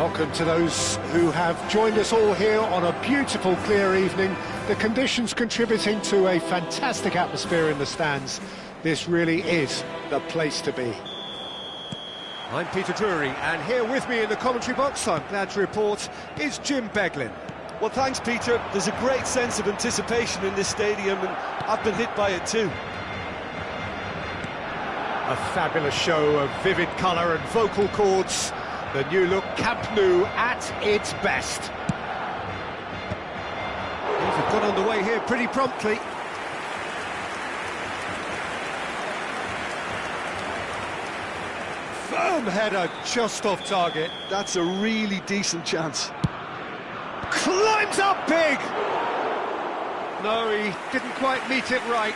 welcome to those who have joined us all here on a beautiful, clear evening. The conditions contributing to a fantastic atmosphere in the stands. This really is the place to be. I'm Peter Drury, and here with me in the commentary box, I'm glad to report, is Jim Beglin. Well, thanks, Peter. There's a great sense of anticipation in this stadium, and I've been hit by it too. A fabulous show of vivid colour and vocal cords. The new look Camp Nou at its best. Things have got underway here pretty promptly. Firm header just off target. That's a really decent chance. Climbs up big! No, he didn't quite meet it right.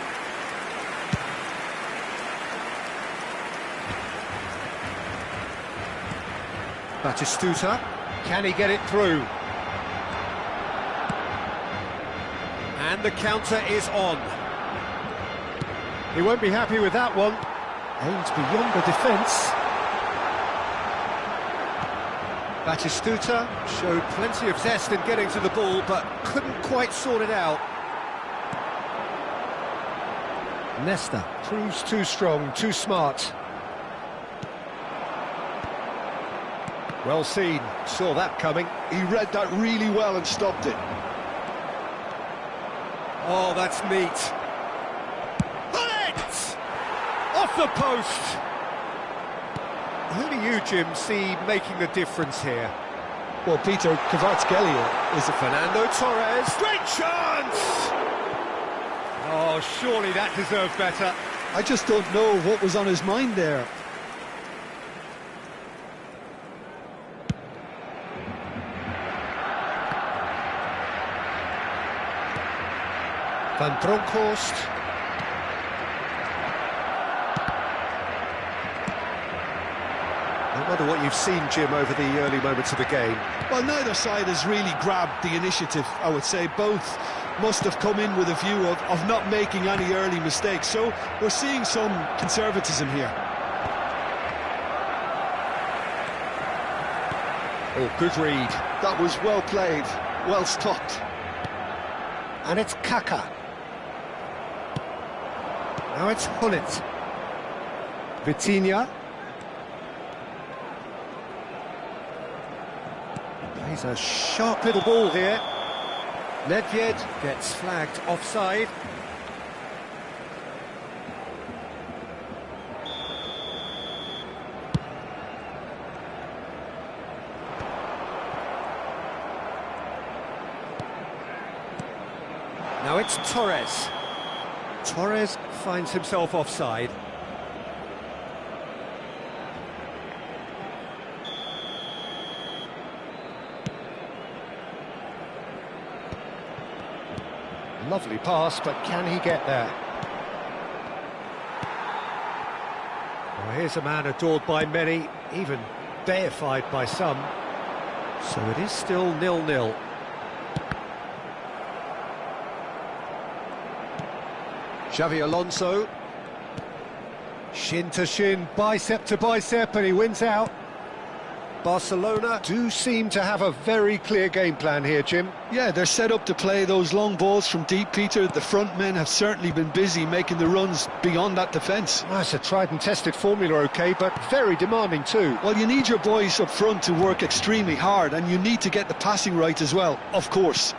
Batistuta, can he get it through? And the counter is on. He won't be happy with that one. Aims beyond the defence. Batistuta showed plenty of zest in getting to the ball, but couldn't quite sort it out. Nesta proves too strong, too smart. Well seen, saw that coming. He read that really well and stopped it. Oh, that's neat. Bullet! Off the post! Who do you, Jim, see making the difference here? Well, Peter, Kvaratskhelia is a... Fernando Torres, great chance! Oh, surely that deserved better. I just don't know what was on his mind there. Van Bronckhorst. I wonder what you've seen, Jim, over the early moments of the game. Well, neither side has really grabbed the initiative, I would say. Both must have come in with a view of not making any early mistakes. So we're seeing some conservatism here. Oh, good read. That was well played, well stopped. And it's Kaka. Now it's Hullet. Vitinha. Plays a sharp little ball here. Nedved gets flagged offside. Now it's Torres. Torres finds himself offside. Lovely pass, but can he get there? Well, here's a man adored by many, even deified by some. So it is still 0-0. Xavi Alonso, shin to shin, bicep to bicep, and he wins out. Barcelona do seem to have a very clear game plan here, Jim. Yeah, they're set up to play those long balls from deep, Peter. The front men have certainly been busy making the runs beyond that defence. Well, it's a tried and tested formula, OK, but very demanding too. Well, you need your boys up front to work extremely hard, and you need to get the passing right as well, of course.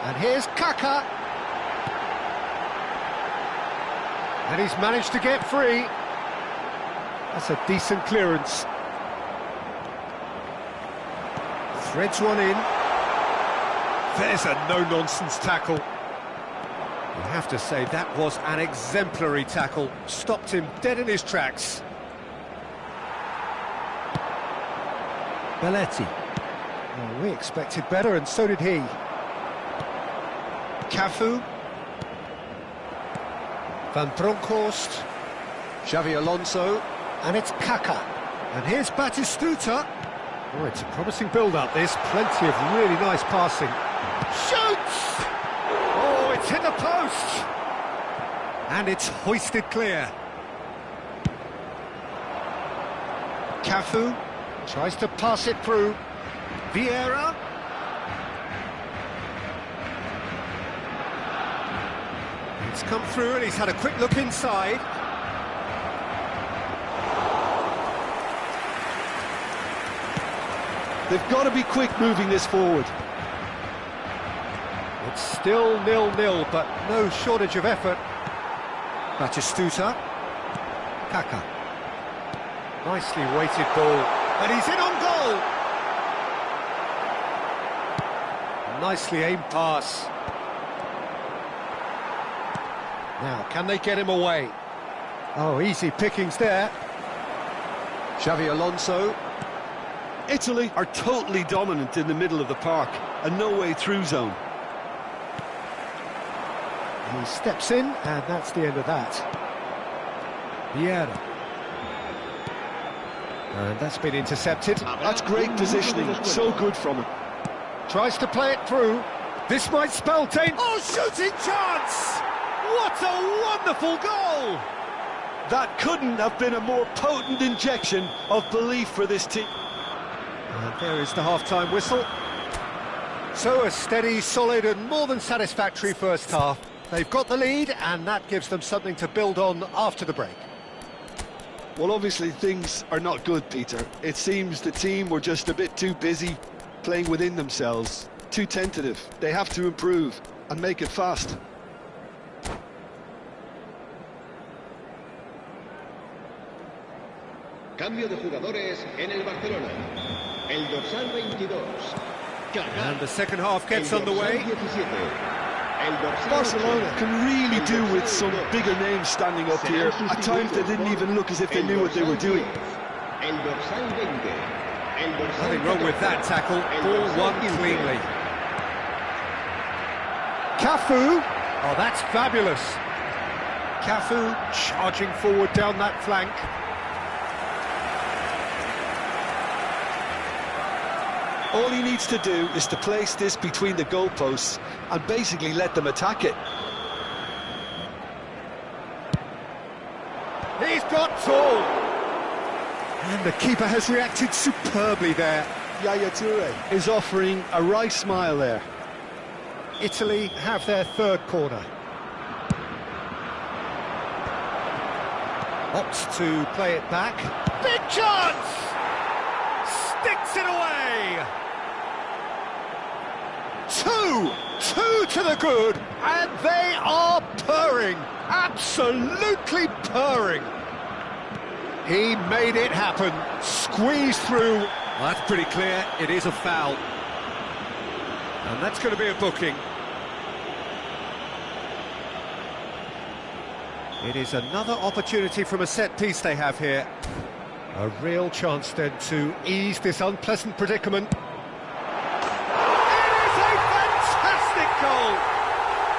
And here's Kaka. And he's managed to get free. That's a decent clearance. Threads one in. There's a no-nonsense tackle. You have to say that was an exemplary tackle. Stopped him dead in his tracks. Belletti. Well, we expected better, and so did he. Cafu. Van Bronckhorst, Xavi Alonso, and it's Kaka. And here's Batistuta. Oh, it's a promising build-up, this. Plenty of really nice passing. Shoots! Oh, it's hit the post! And it's hoisted clear. Cafu tries to pass it through. Vieira. It's come through and he's had a quick look inside. They've got to be quick moving this forward. It's still 0-0, but no shortage of effort. Batistuta. Kaka. Nicely weighted ball. And he's in on goal! Nicely aimed pass. Now, can they get him away? Oh, easy pickings there. Xavi Alonso. Italy are totally dominant in the middle of the park, and no way through zone. He steps in, and that's the end of that. Vieira. And that's been intercepted. That's great positioning, so good from him. Tries to play it through. This might spell danger. Oh, shooting chance! What a wonderful goal! That couldn't have been a more potent injection of belief for this team. And there is the half-time whistle. So a steady, solid and more than satisfactory first half. They've got the lead and that gives them something to build on after the break. Well, obviously things are not good, Peter. It seems the team were just a bit too busy playing within themselves, too tentative. They have to improve and make it fast. Cambio de jugadores en el Barcelona. El dorsal 22. And the second half gets underway. Barcelona can really do with some bigger names standing up here. At times they didn't even look as if they knew what they were doing. Nothing wrong with that tackle. Ball won cleanly. Cafu. Oh, that's fabulous. Cafu charging forward down that flank. All he needs to do is to place this between the goalposts and basically let them attack it. He's got tall. And the keeper has reacted superbly there. Yaya Toure is offering a wry smile there. Italy have their third corner. Opts to play it back. Big chance! Sticks it away! Two to the good, and they are purring, absolutely purring. He made it happen, squeezed through. Well, that's pretty clear, it is a foul. And that's going to be a booking. It is another opportunity from a set piece they have here. A real chance then to ease this unpleasant predicament. Goal.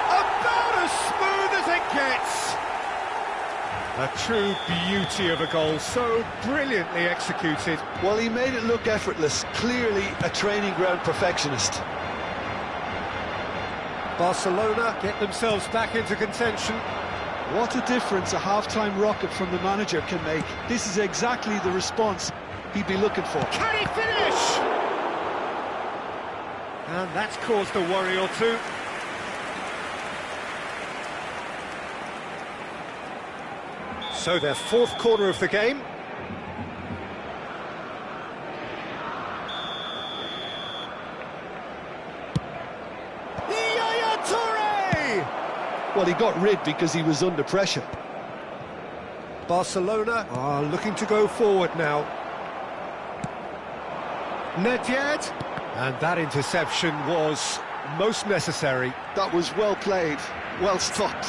About as smooth as it gets. A true beauty of a goal, so brilliantly executed. Well, he made it look effortless, clearly a training ground perfectionist. Barcelona get themselves back into contention. What a difference a half-time rocket from the manager can make. This is exactly the response he'd be looking for. Can he finish? And that's caused a worry or two. So their fourth corner of the game. Yaya Toure! Well, he got rid because he was under pressure. Barcelona are looking to go forward now. Nedved. And that interception was most necessary. That was well played, well stopped.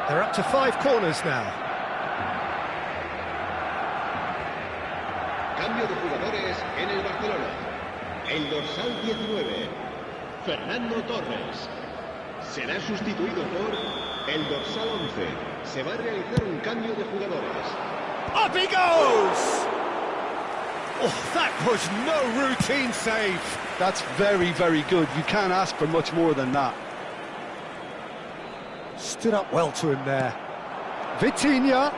They're up to 5 corners now. Cambio de jugadores en el Barcelona. El dorsal 19, Fernando Torres. Será sustituido por el dorsal 11. Se va a realizar un cambio de jugadores. Up he goes! Oh, that was no routine save. That's very, very good. You can't ask for much more than that. Stood up well to him there. Vitinha.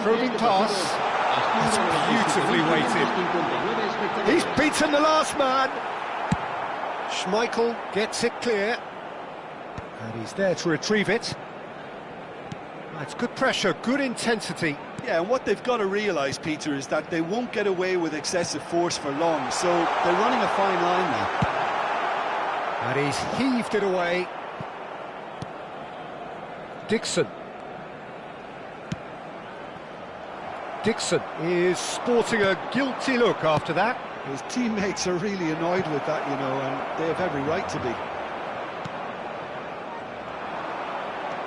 Probing pass. That's beautifully weighted. He's beaten the last man. Schmeichel gets it clear. And he's there to retrieve it. It's good pressure, good intensity. Yeah, and what they've got to realise, Peter, is that they won't get away with excessive force for long, so they're running a fine line now. And he's heaved it away. Dixon. Dixon is sporting a guilty look after that. His teammates are really annoyed with that, you know, and they have every right to be.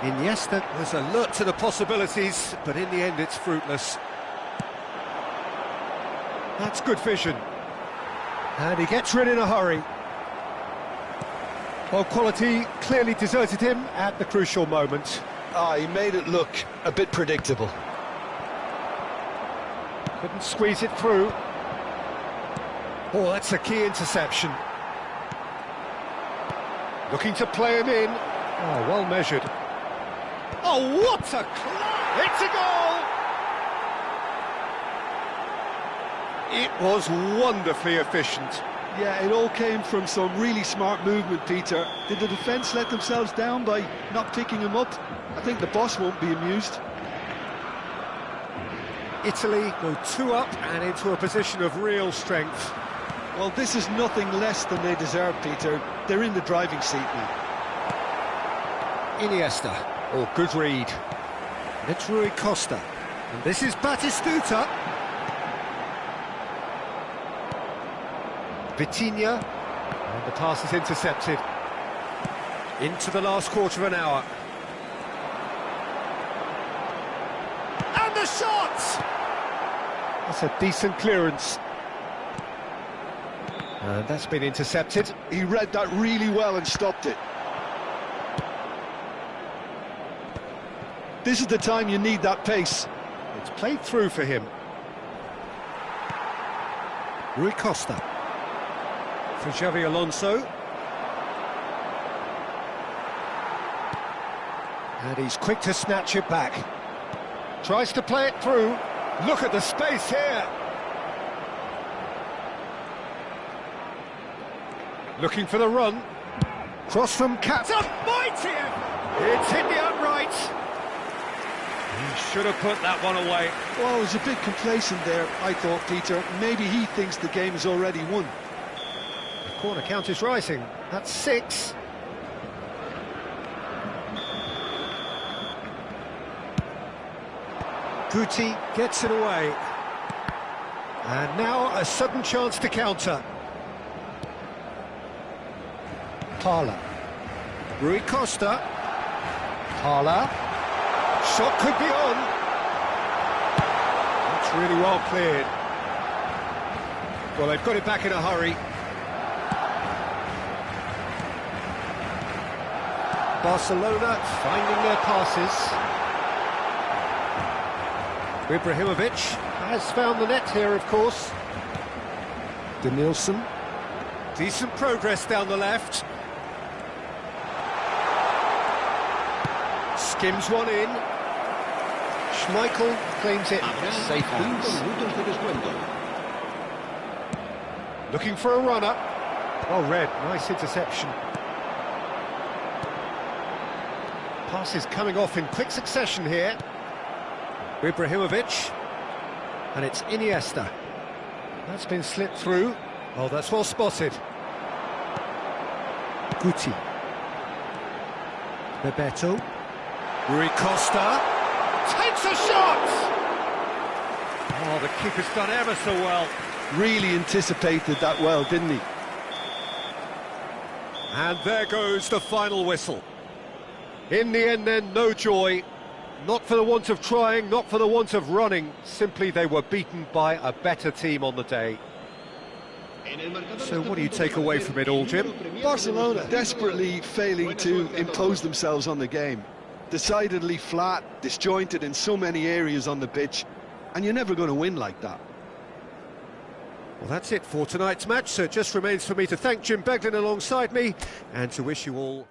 Iniesta was alert to the possibilities, but in the end it's fruitless. That's good vision. And he gets rid in a hurry. Well, quality clearly deserted him at the crucial moment. He made it look a bit predictable. Couldn't squeeze it through. Oh, that's a key interception. Looking to play him in. Oh, well measured. Oh, what a class! It's a goal! It was wonderfully efficient. Yeah, it all came from some really smart movement, Peter. Did the defence let themselves down by not picking him up? I think the boss won't be amused. Italy go 2 up and into a position of real strength. Well, this is nothing less than they deserve, Peter. They're in the driving seat now. Iniesta. Oh, good read. And it's Rui Costa. And this is Batistuta. Vitinha. And the pass is intercepted. Into the last quarter of an hour. And the shot! That's a decent clearance. And that's been intercepted. He read that really well and stopped it. This is the time you need that pace. It's played through for him. Rui Costa. For Xavi Alonso. And he's quick to snatch it back. Tries to play it through. Look at the space here. Looking for the run. Cross from Cat. Mighty! It's hit the upright. He should have put that one away. Well, he was a bit complacent there, I thought, Peter. Maybe he thinks the game is already won. The corner count is rising. That's 6. Guti gets it away. And now a sudden chance to counter. Parla. Rui Costa. Parla. Shot could be on. That's really well cleared. Well, they've got it back in a hurry. Barcelona finding their passes. Ibrahimovic has found the net here, of course. Denilson. Decent progress down the left. Skims one in. Schmeichel claims it. Safe hands. Looking for a runner. Well read, nice interception. Passes coming off in quick succession here. Ibrahimovic. And it's Iniesta. That's been slipped through. Oh, that's well spotted. Guti. Bebeto. Rui Costa takes a shot! Oh, the keeper's done ever so well. Really anticipated that well, didn't he? And there goes the final whistle. In the end then, no joy. Not for the want of trying, not for the want of running. Simply they were beaten by a better team on the day. So what do you take away from it all, Jim? Barcelona desperately failing to impose themselves on the game. decidedly flat, disjointed in so many areas on the pitch, and you're never going to win like that. Well, that's it for tonight's match, so it just remains for me to thank Jim Beglin alongside me and to wish you all...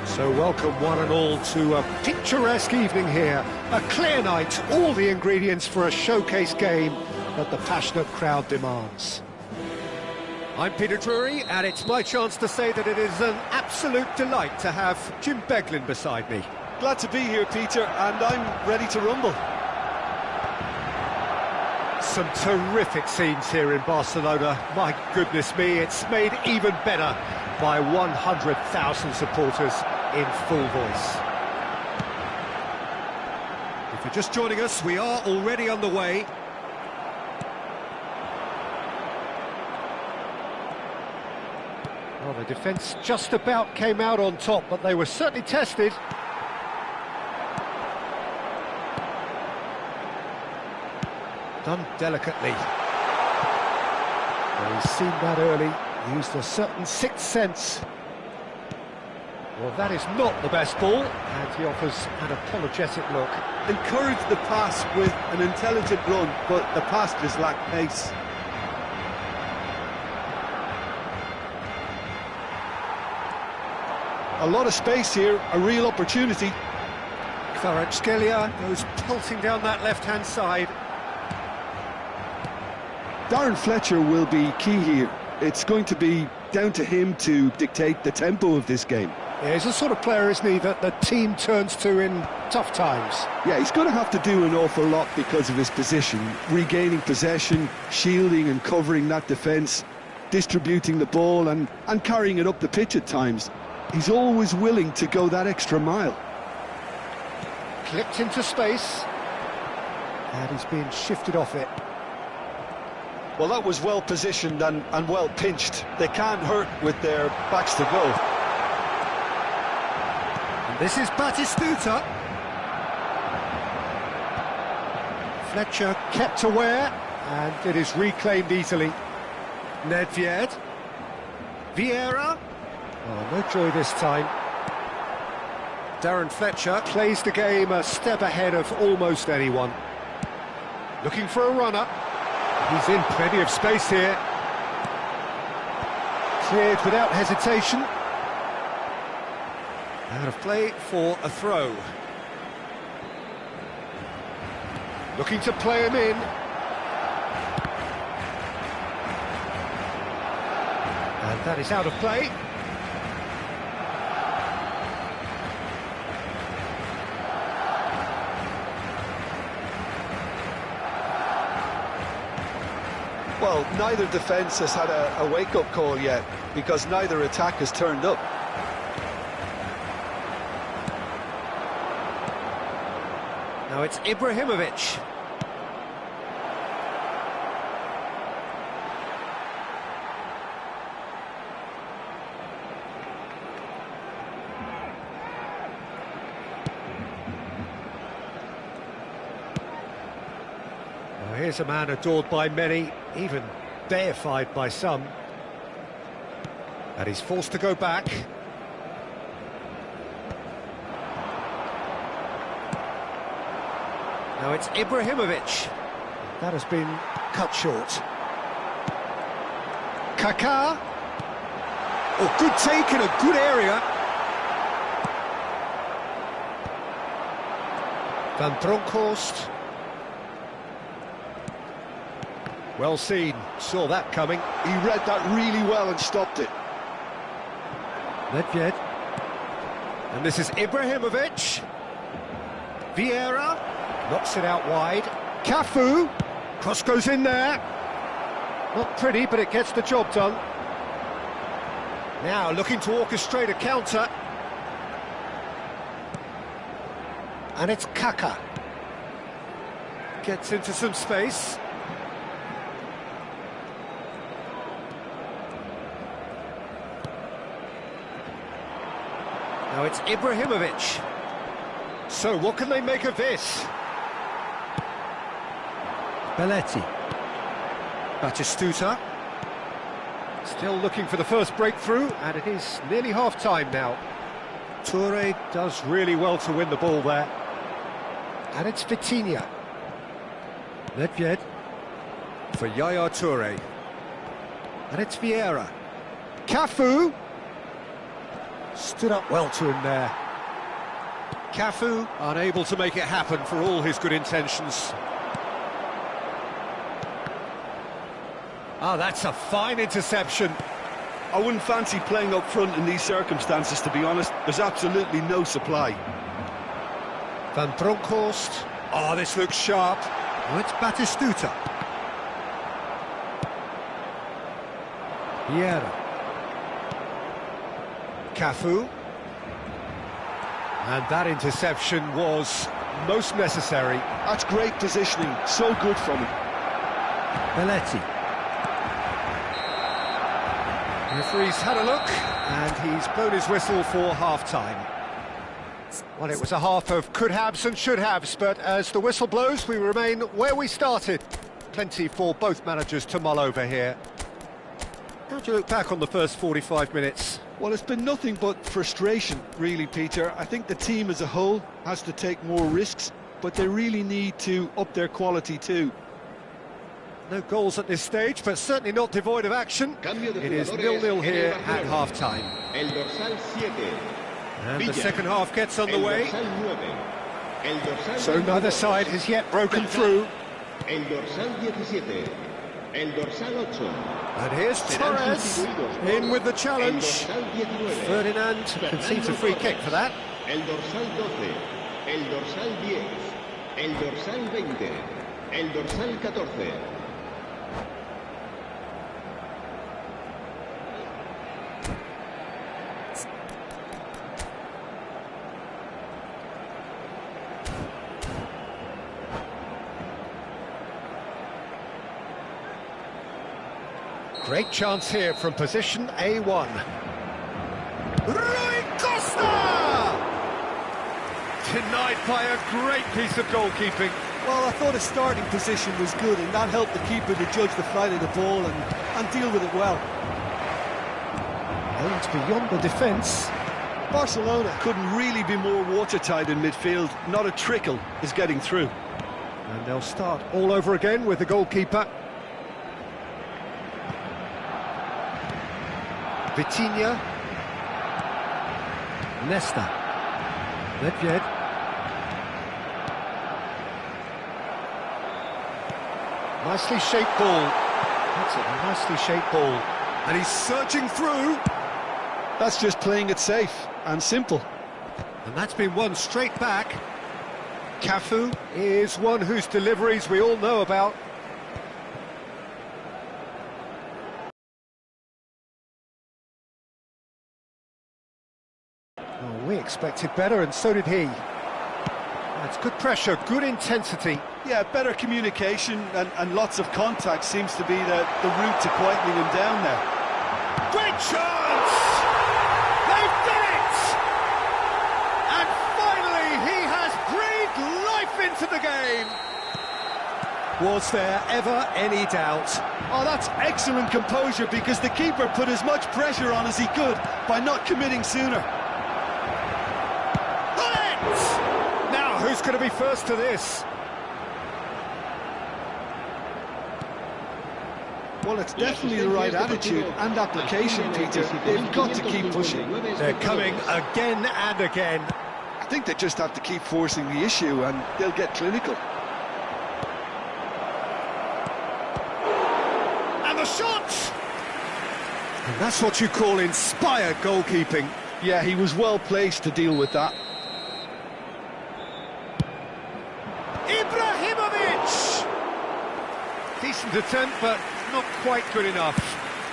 So welcome one and all to a picturesque evening here. A clear night, all the ingredients for a showcase game that the passionate crowd demands. I'm Peter Drury, and it's my chance to say that it is an absolute delight to have Jim Beglin beside me. Glad to be here, Peter, and I'm ready to rumble. Some terrific scenes here in Barcelona. My goodness me, it's made even better by 100,000 supporters in full voice. If you're just joining us, we are already underway. Well, the defence just about came out on top, but they were certainly tested. Done delicately. Well, he's seen that early, used a certain sixth sense. Well, that is not the best ball, and he offers an apologetic look. Encourage the pass with an intelligent run, but the pass just lacked pace. A lot of space here, a real opportunity. Kvaratskhelia goes pelting down that left-hand side. Darren Fletcher will be key here. It's going to be down to him to dictate the tempo of this game. Yeah, he's the sort of player, isn't he, that the team turns to in tough times. Yeah, he's going to have to do an awful lot because of his position. Regaining possession, shielding and covering that defence, distributing the ball and carrying it up the pitch at times. He's always willing to go that extra mile. Clipped into space, and he's being shifted off it. Well, that was well positioned and well pinched. They can't hurt with their backs to goal. And this is Batistuta. Fletcher kept aware, and it is reclaimed easily. Nedved. Vieira. Oh, no joy this time. Darren Fletcher plays the game a step ahead of almost anyone. Looking for a runner. He's in plenty of space here. Cleared without hesitation. Out of play for a throw. Looking to play him in. And that is out of play. Well, neither defence has had a wake-up call yet, because neither attack has turned up. Now it's Ibrahimovic. Now, here's a man adored by many, even deified by some. And he's forced to go back. Now it's Ibrahimovic. That has been cut short. Kaká. Oh, good take in a good area. Van Bronckhorst. Well seen, saw that coming. He read that really well and stopped it. Nedved. And this is Ibrahimovic. Vieira knocks it out wide. Cafu. Cross goes in there. Not pretty, but it gets the job done. Now looking to orchestrate a counter. And it's Kaká. Gets into some space. Now it's Ibrahimovic. So what can they make of this? Belletti. Batistuta. Still looking for the first breakthrough, and it is nearly half-time now. Touré does really well to win the ball there. And it's Vitinha. Nedved for Yaya Touré. And it's Vieira. Cafu. Stood up well to him there. Cafu unable to make it happen for all his good intentions. Ah, that's a fine interception. I wouldn't fancy playing up front in these circumstances, to be honest. There's absolutely no supply. Van Bronckhorst. Oh, this looks sharp. Oh, it's Batistuta. Vieira. Cafu. And that interception was most necessary. That's great positioning, so good from him. Belletti. The referee's had a look, and he's blown his whistle for half-time. Well, it was a half of could-haves and should-haves, but as the whistle blows, we remain where we started. Plenty for both managers to mull over here. How do you look back on the first 45 minutes? Well, it's been nothing but frustration, really, Peter. I think the team as a whole has to take more risks, but they really need to up their quality too. No goals at this stage, but certainly not devoid of action. It is 0-0 here at half-time. And the second half gets underway. So neither side has yet broken through. And here's Torres in with the challenge. Ferdinand concedes a free kick for that. El dorsal 12, el dorsal 10, el dorsal 20, el dorsal 14. Great chance here from position A1. Rui Costa! Denied by a great piece of goalkeeping. Well, I thought his starting position was good, and that helped the keeper to judge the flight of the ball and deal with it well. Aimed beyond the defence. Barcelona couldn't really be more watertight in midfield. Not a trickle is getting through. And they'll start all over again with the goalkeeper. Vitinha. Nesta. Nedved. Nicely shaped ball. That's it, a nicely shaped ball. And he's searching through. That's just playing it safe and simple. And that's been won straight back. Cafu is one whose deliveries we all know about. Oh, we expected better, and so did he. That's good pressure, good intensity. Yeah, better communication and lots of contact seems to be the route to quietening him down there. Great chance! They've done it! And finally he has breathed life into the game. Was there ever any doubt? Oh, that's excellent composure, because the keeper put as much pressure on as he could by not committing sooner. Now, who's going to be first to this? Well, it's definitely the right attitude and application, Peter. They've got to keep pushing. They're coming again and again. I think they just have to keep forcing the issue and they'll get clinical. And the shot! And that's what you call inspired goalkeeping. Yeah, he was well placed to deal with that. Ibrahimovic! Decent attempt, but not quite good enough.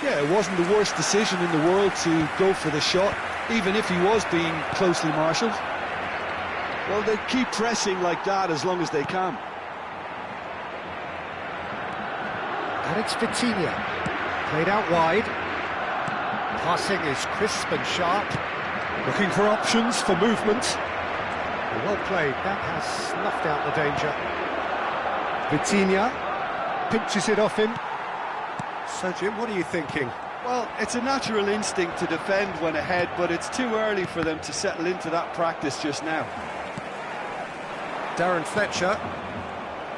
Yeah, it wasn't the worst decision in the world to go for the shot, even if he was being closely marshalled. Well, they keep pressing like that as long as they can. And it's Vitinha. Played out wide. Passing is crisp and sharp. Looking for options for movement. Well played. That has snuffed out the danger. Vitinha pinches it off him. So, Jim, what are you thinking? Well, it's a natural instinct to defend when ahead, but it's too early for them to settle into that practice just now. Darren Fletcher.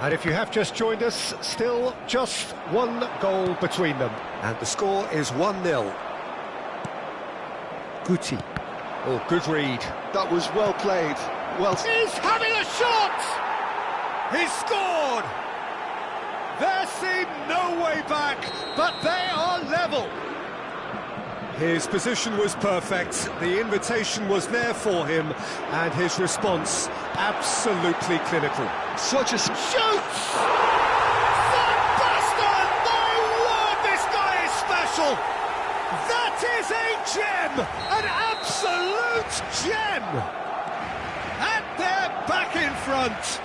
And if you have just joined us, still just one goal between them. And the score is 1-0. Guti. Oh, good read. That was well played. Well, He's having a shot! He's scored! There seemed no way back, but they are level. His position was perfect, the invitation was there for him, and his response absolutely clinical. such a Shoots! Van Basten! My word, this guy is special! That is a gem! An absolute gem! And they're back in front!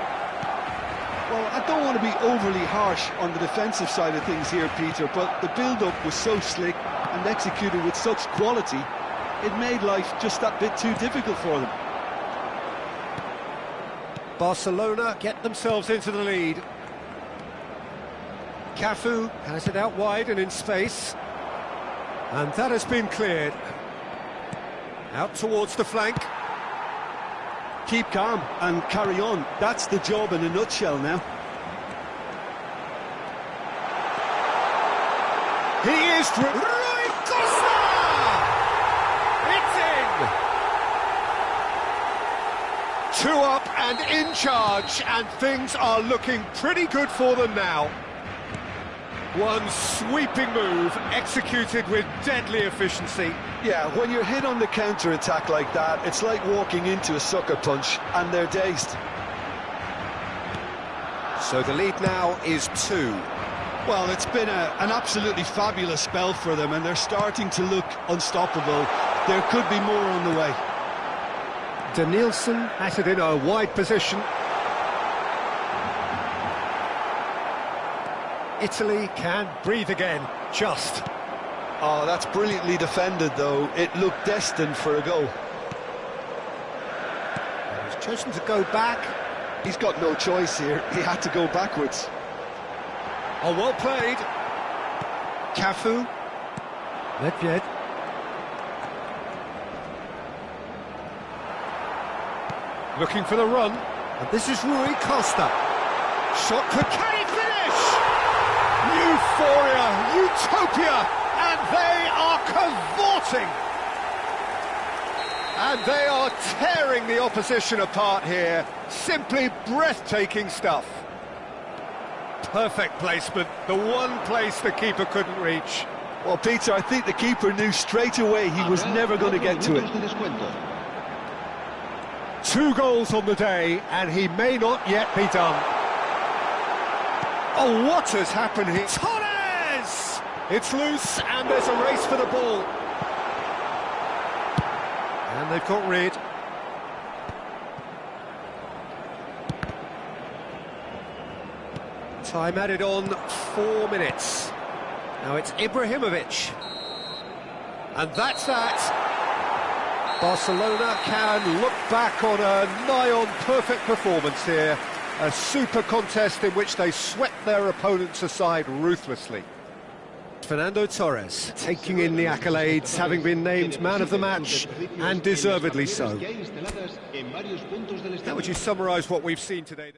Well, I don't want to be overly harsh on the defensive side of things here, Peter, but the build-up was so slick and executed with such quality, it made life just that bit too difficult for them. Barcelona get themselves into the lead. Cafu has it out wide and in space. And that has been cleared. Out towards the flank. Keep calm and carry on. That's the job in a nutshell now. He is... Rui Costa! It's in! 2 up and in charge, and things are looking pretty good for them now. One sweeping move, executed with deadly efficiency. Yeah, when you're hit on the counter-attack like that, it's like walking into a sucker punch, and they're dazed. So the lead now is 2. Well, it's been an absolutely fabulous spell for them, and they're starting to look unstoppable. There could be more on the way. Danielson has it in a wide position. Italy can breathe again, just. Oh, that's brilliantly defended, though. It looked destined for a goal. He's chosen to go back. He's got no choice here. He had to go backwards. Oh, well played. Cafu. Nedved. Looking for the run. And this is Rui Costa. Shot could carry finish! Euphoria, utopia, and they are cavorting. And they are tearing the opposition apart here. Simply breathtaking stuff. Perfect placement, the one place the keeper couldn't reach. Well, Peter, I think the keeper knew straight away he was never going to get to it. 2 goals on the day, and he may not yet be done. Oh, what has happened here? Torres! It's loose, and there's a race for the ball. And they've got rid. Time added on 4 minutes. Now it's Ibrahimovic. And that's that. Barcelona can look back on a nigh-on perfect performance here. A super contest in which they swept their opponents aside ruthlessly. Fernando Torres taking in the accolades, having been named man of the match, and deservedly so. How would you summarise what we've seen today?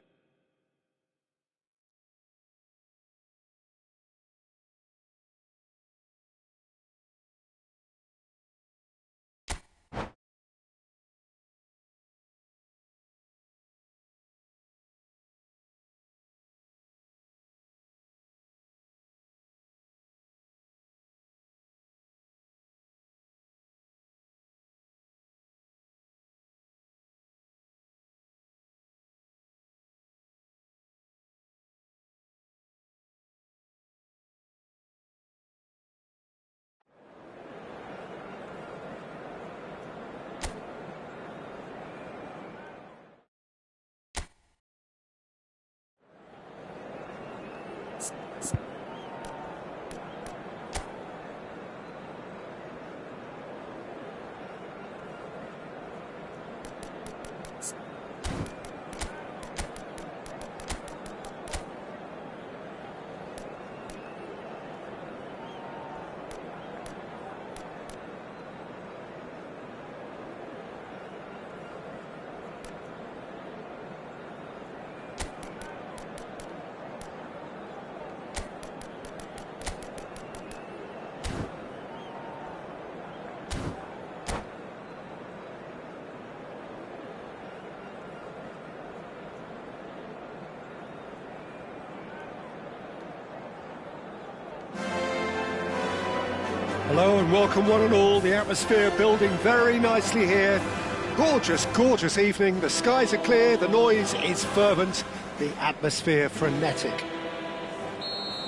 Hello and welcome one and all. The atmosphere building very nicely here. Gorgeous, gorgeous evening. The skies are clear, the noise is fervent, the atmosphere frenetic.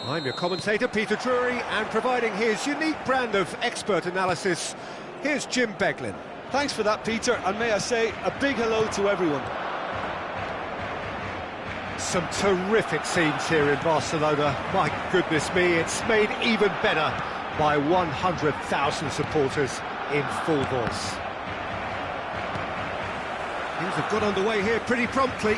I'm your commentator, Peter Drury, and providing his unique brand of expert analysis, here's Jim Beglin. Thanks for that, Peter, and may I say a big hello to everyone. Some terrific scenes here in Barcelona. My goodness me, it's made even better by 100,000 supporters in full force. Things have got underway here pretty promptly.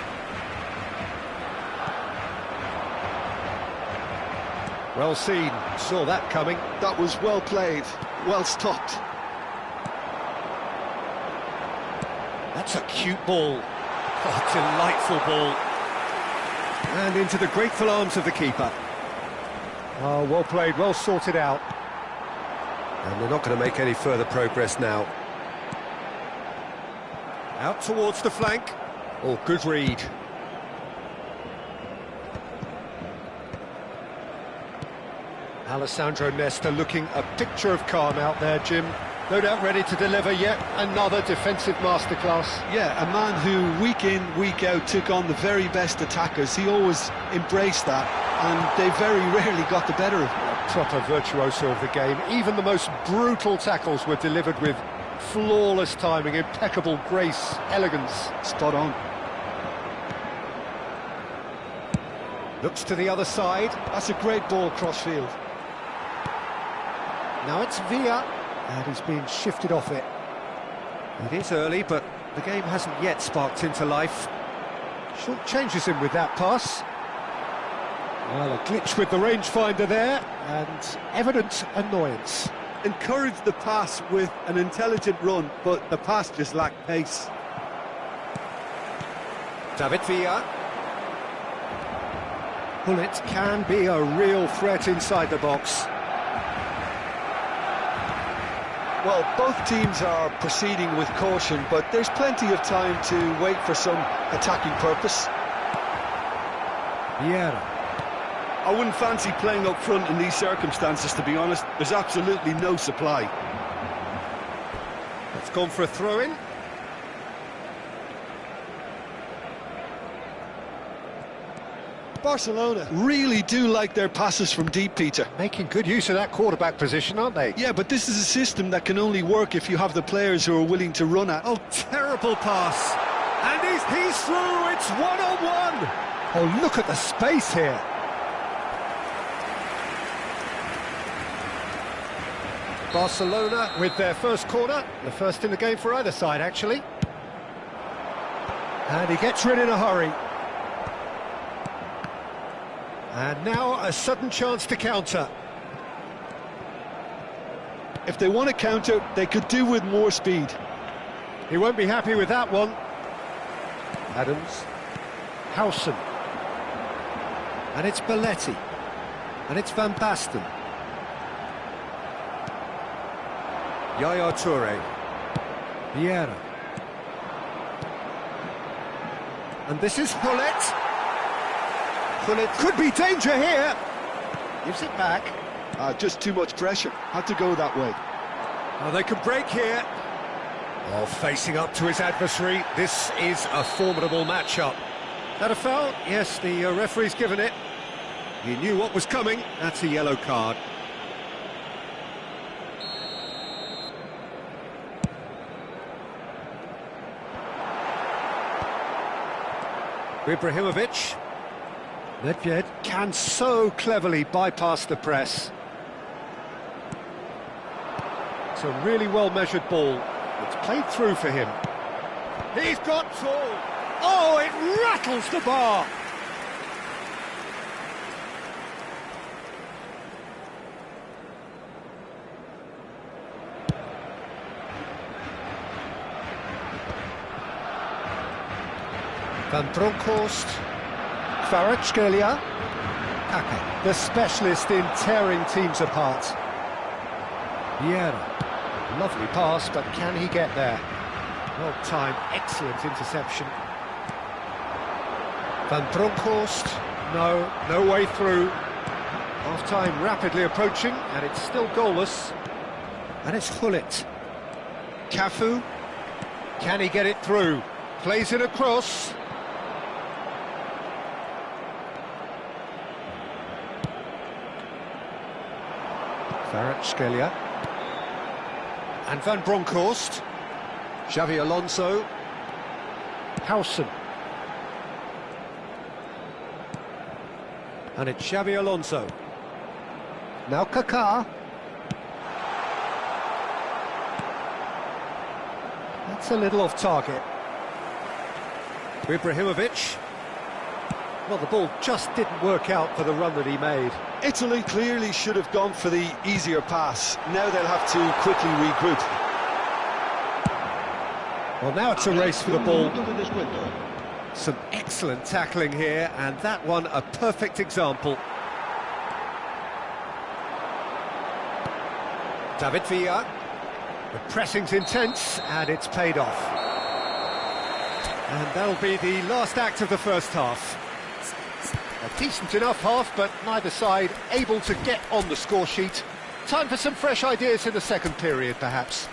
Well seen, saw that coming. That was well played, well stopped. That's a cute ball. Oh, delightful ball. And into the grateful arms of the keeper. Oh, well played, well sorted out. And they're not going to make any further progress now. Out towards the flank. Oh, good read. Alessandro Nesta looking a picture of calm out there, Jim. No doubt ready to deliver yet another defensive masterclass. Yeah, a man who week in, week out took on the very best attackers. He always embraced that, and they very rarely got the better of him. Proper virtuoso of the game. Even the most brutal tackles were delivered with flawless timing, impeccable grace, elegance. Spot on. Looks to the other side. That's a great ball cross-field. Now it's Villa, and he's being shifted off it. It is early, but the game hasn't yet sparked into life. Short changes him with that pass. Well, a glitch with the rangefinder there, and evident annoyance. Encouraged the pass with an intelligent run, but the pass just lacked pace. David Villa. Bullet can be a real threat inside the box. Well, both teams are proceeding with caution, but there's plenty of time to wait for some attacking purpose. Vieira. I wouldn't fancy playing up front in these circumstances, to be honest. There's absolutely no supply. It's gone for a throw-in. Barcelona really do like their passes from deep, Peter. Making good use of that quarterback position, aren't they? Yeah, but this is a system that can only work if you have the players who are willing to run at. Oh, terrible pass. And he's through, it's one-on-one. Oh, look at the space here. Barcelona with their first corner, the first in the game for either side, actually. And he gets rid in a hurry. And now a sudden chance to counter. If they want to counter, they could do with more speed. He won't be happy with that one. Adams. Howson. And it's Belletti. And it's Van Basten. Yaya Toure. Vieira. And this is Hullet. Hullet could be danger here. Gives it back. Just too much pressure. Had to go that way. Oh, they can break here. Oh, facing up to his adversary. This is a formidable matchup. That a foul? Yes, the referee's given it. He knew what was coming. That's a yellow card. Ibrahimovic. Nedved can so cleverly bypass the press. It's a really well-measured ball. It's played through for him. He's got full. Oh, it rattles the bar. Van Bronckhorst. Kvaratskhelia. Kaka, the specialist in tearing teams apart. Vieira. Lovely pass, but can he get there? Well timed, excellent interception. Van Bronckhorst. No way through. Half-time rapidly approaching, and it's still goalless. And it's Hullet. Cafu. Can he get it through? Plays it across. Kvaratskhelia. And Van Bronckhorst. Xavi Alonso. Howson. And it's Xavi Alonso. Now Kaká. That's a little off target. Ibrahimovic. Well, the ball just didn't work out for the run that he made. Italy clearly should have gone for the easier pass. Now they'll have to quickly regroup. Well, now it's a race for the ball. Some excellent tackling here, and that one a perfect example. David Villa. The pressing's intense, and it's paid off. And that'll be the last act of the first half. A decent enough half, but neither side able to get on the score sheet. Time for some fresh ideas in the second period, perhaps.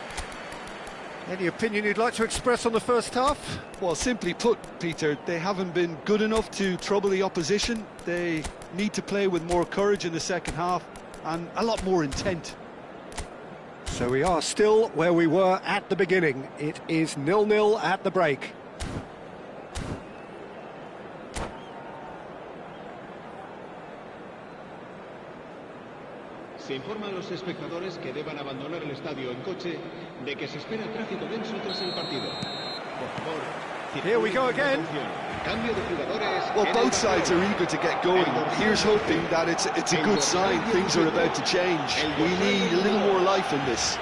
Any opinion you'd like to express on the first half? Well, simply put, Peter, they haven't been good enough to trouble the opposition. They need to play with more courage in the second half and a lot more intent. So we are still where we were at the beginning. It is 0-0 at the break. Se informa a los espectadores que deban abandonar el estadio en coche de que se espera tráfico denso tras el partido. Por favor, here we go again. Cambio de jugadores. Well, both sides are eager to get going. Here's hoping that it's a good sign. Things are about to change. We need a little more life in this.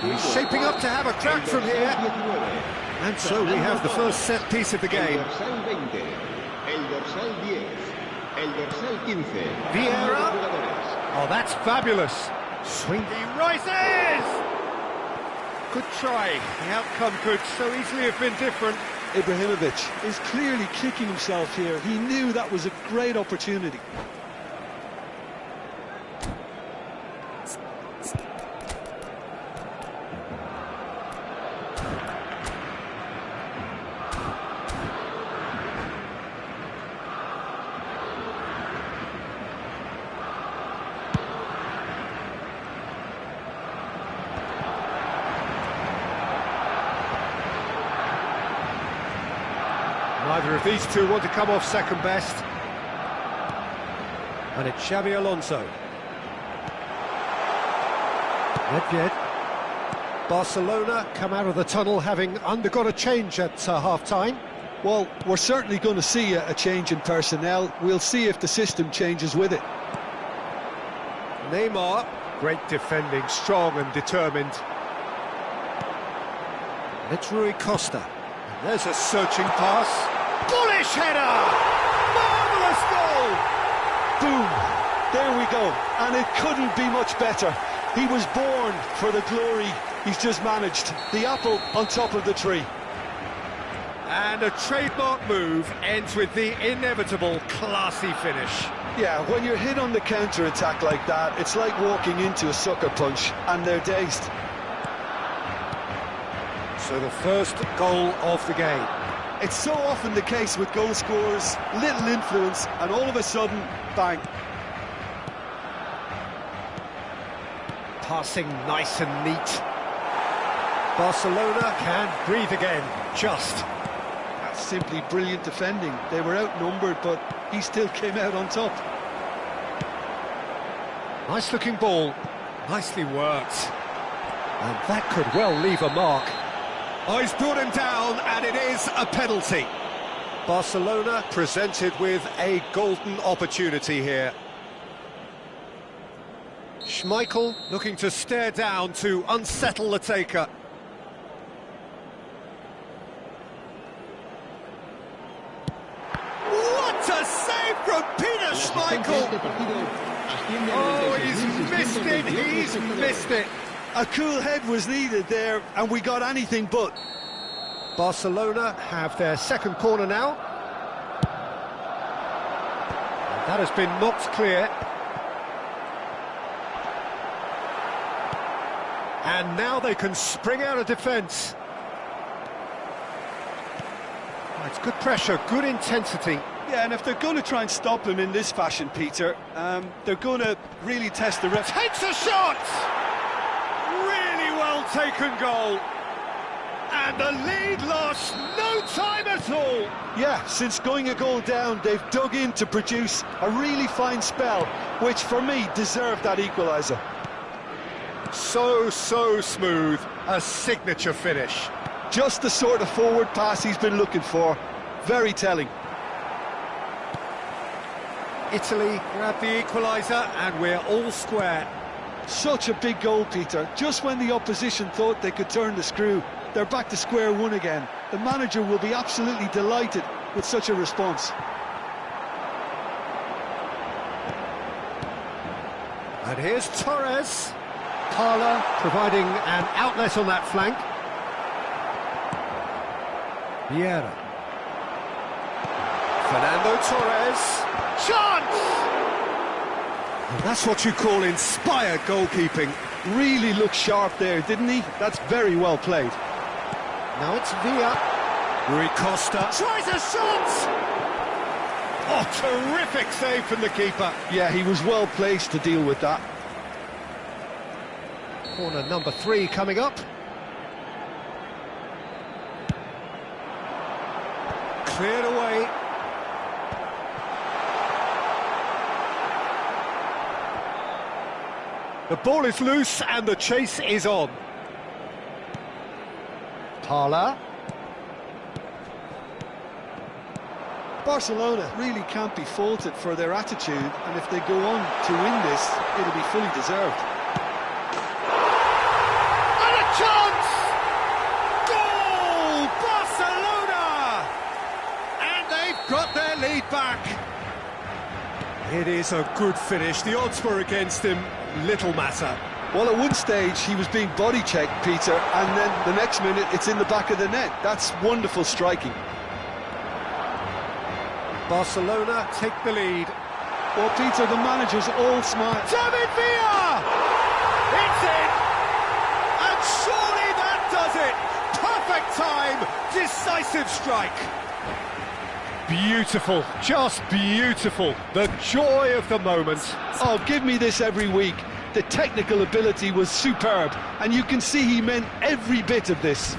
He's shaping up to have a crack from here. And so we have the first set piece of the game. Vieira. Oh, that's fabulous. Swing, he rises! Good try. The outcome could so easily have been different. Ibrahimovic is clearly kicking himself here. He knew that was a great opportunity. Neither of these two want to come off second best. And it's Xavi Alonso. Nedved. Barcelona come out of the tunnel having undergone a change at half-time. Well, we're certainly going to see a change in personnel. We'll see if the system changes with it. Neymar, great defending, strong and determined. It's Rui Costa. And there's a searching pass. Bullish header! Marvellous goal! Boom! There we go. And it couldn't be much better. He was born for the glory he's just managed. The apple on top of the tree. And a trademark move ends with the inevitable classy finish. Yeah, when you're hit on the counter-attack like that, it's like walking into a sucker punch, and they're dazed. So the first goal of the game. It's so often the case with goal scorers, little influence, and all of a sudden, bang. Passing nice and neat. Barcelona can breathe again, just. That's simply brilliant defending. They were outnumbered, but he still came out on top. Nice looking ball, nicely worked. And that could well leave a mark. Oh, he's brought him down, and it is a penalty. Barcelona presented with a golden opportunity here. Schmeichel looking to stare down to unsettle the taker. What a save from Peter Schmeichel! Oh, he's missed it! A cool head was needed there, and we got anything but. Barcelona have their second corner now. That has been knocked clear. And now they can spring out of defence. Oh, it's good pressure, good intensity. Yeah, and if they're going to try and stop him in this fashion, Peter, they're going to really test the ref. Takes a shot! Really well taken goal. And the lead lost no time at all. Yeah, since going a goal down, they've dug in to produce a really fine spell, which for me deserved that equaliser. So smooth, a signature finish. Just the sort of forward pass he's been looking for. Very telling. Italy grab the equaliser and we're all square. Such a big goal, Peter. Just when the opposition thought they could turn the screw, they're back to square one again. The manager will be absolutely delighted with such a response. And here's Torres. Parla providing an outlet on that flank. Vieira. Fernando Torres. Chance! And that's what you call inspired goalkeeping. Really looked sharp there, didn't he? That's very well played. Now it's Villa. Rui Costa tries a shot! Oh, terrific save from the keeper. Yeah, he was well placed to deal with that. Corner number 3 coming up. Cleared away. The ball is loose and the chase is on. Parla. Barcelona really can't be faulted for their attitude, and if they go on to win this, it'll be fully deserved. And a chance! Goal! Barcelona! And they've got their lead back. It is a good finish. The odds were against him. Little matter. Well, at one stage he was being body checked, Peter, and then the next minute it's in the back of the net. That's wonderful striking. Barcelona take the lead. Well, Peter, the manager's all smile. David Villa! It's in! And surely that does it! Perfect time! Decisive strike! Beautiful, just beautiful. The joy of the moment. Oh, give me this every week. The technical ability was superb, and you can see he meant every bit of this.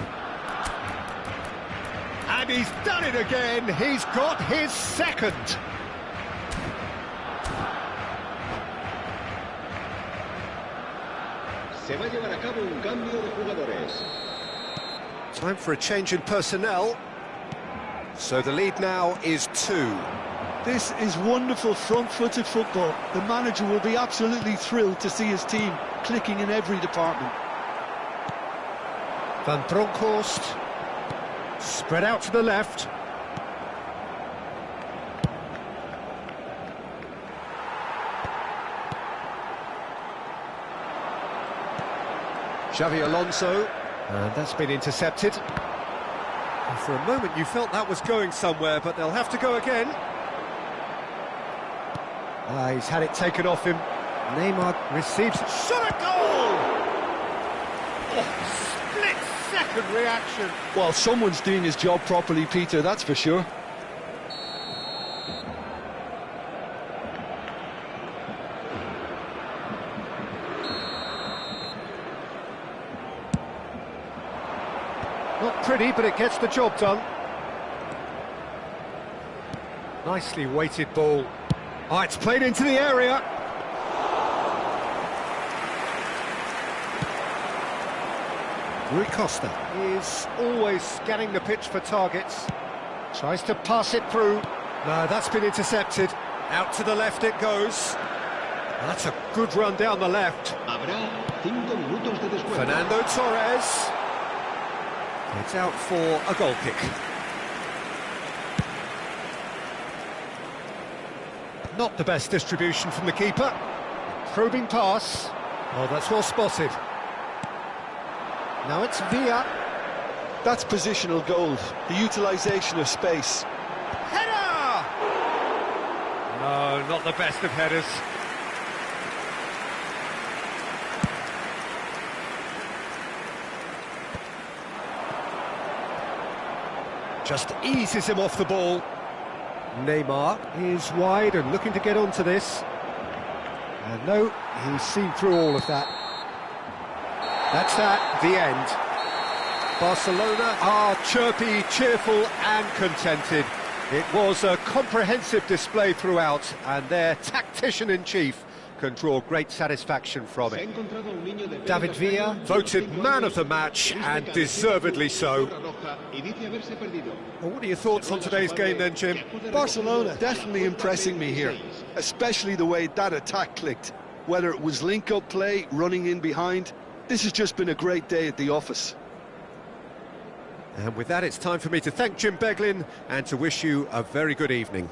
And he's done it again. He's got his second. Se va a llevar a cabo un cambio de jugadores. Time for a change in personnel. So the lead now is 2. This is wonderful front-footed football. The manager will be absolutely thrilled to see his team clicking in every department. Van Bronckhorst, spread out to the left. Xavi Alonso. And that's been intercepted. And for a moment you felt that was going somewhere, but they'll have to go again. He's had it taken off him. Neymar receives... Shot a goal! Oh, split-second reaction. Well, someone's doing his job properly, Peter, that's for sure. Not pretty, but it gets the job done. Nicely weighted ball. Oh, it's played into the area. Rui Costa is always scanning the pitch for targets. Tries to pass it through. No, that's been intercepted. Out to the left it goes. That's a good run down the left. Habrá 5 minutos de descuento. Fernando Torres. It's out for a goal kick. Not the best distribution from the keeper. Probing pass. Oh, that's well spotted. Now it's Villa. That's positional gold, the utilisation of space. Header! No, not the best of headers. Just eases him off the ball. Neymar is wide and looking to get onto this. And no, he's seen through all of that. That's that, the end. Barcelona are chirpy, cheerful and contented. It was a comprehensive display throughout, and their tactician-in-chief can draw great satisfaction from it. David Villa voted man of the match, and deservedly so. Well, what are your thoughts on today's game then, Jim? Barcelona definitely impressing me here, especially the way that attack clicked. Whether it was link-up play, running in behind, this has just been a great day at the office. And with that, it's time for me to thank Jim Beglin and to wish you a very good evening.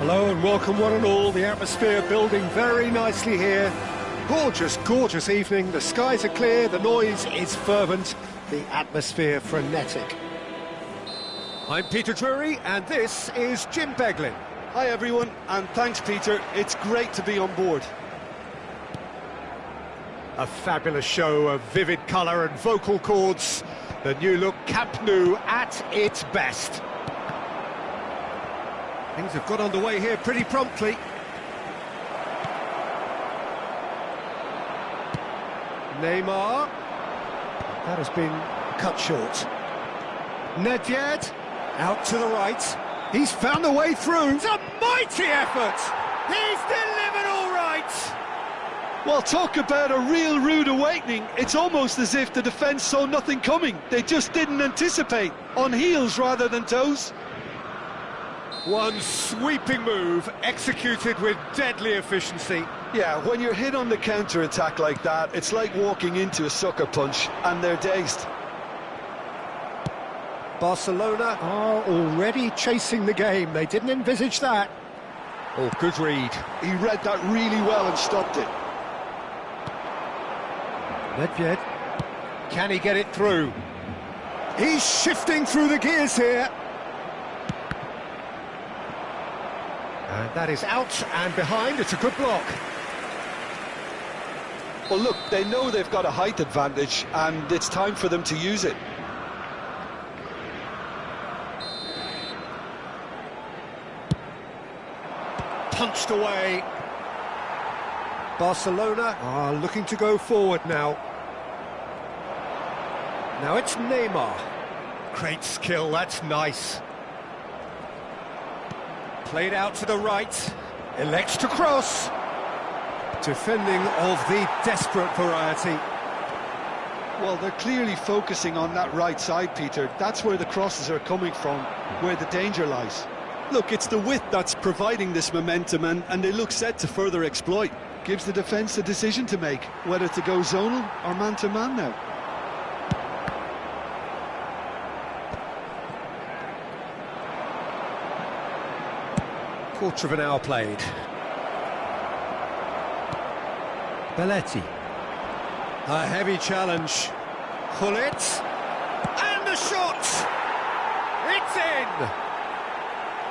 Hello and welcome one and all. The atmosphere building very nicely here. Gorgeous, gorgeous evening. The skies are clear, the noise is fervent, the atmosphere frenetic. I'm Peter Drury, and this is Jim Beglin. Hi everyone, and thanks Peter, it's great to be on board. A fabulous show of vivid colour and vocal cords. The new look Camp Nou at its best. Things have got underway here pretty promptly. Neymar. That has been cut short. Nedved, out to the right. He's found a way through. It's a mighty effort. He's delivered all right. Well, talk about a real rude awakening. It's almost as if the defence saw nothing coming. They just didn't anticipate. On heels rather than toes. One sweeping move, executed with deadly efficiency. Yeah, when you're hit on the counter-attack like that, it's like walking into a sucker punch, and they're dazed. Barcelona are already chasing the game. They didn't envisage that. Oh, good read. He read that really well and stopped it. Nedved. Can he get it through? He's shifting through the gears here. And that is out and behind. It's a good block. Well, look, they know they've got a height advantage, and it's time for them to use it. Punched away. Barcelona are looking to go forward now. Now it's Neymar. Great skill, that's nice. Played out to the right. Elects to cross. Defending of the desperate variety. Well, they're clearly focusing on that right side, Peter. That's where the crosses are coming from, where the danger lies. Look, it's the width that's providing this momentum, and they look set to further exploit. Gives the defence a decision to make, whether to go zonal or man-to-man now. Quarter of an hour played. Belletti. A heavy challenge. Gullit. And the shot! It's in!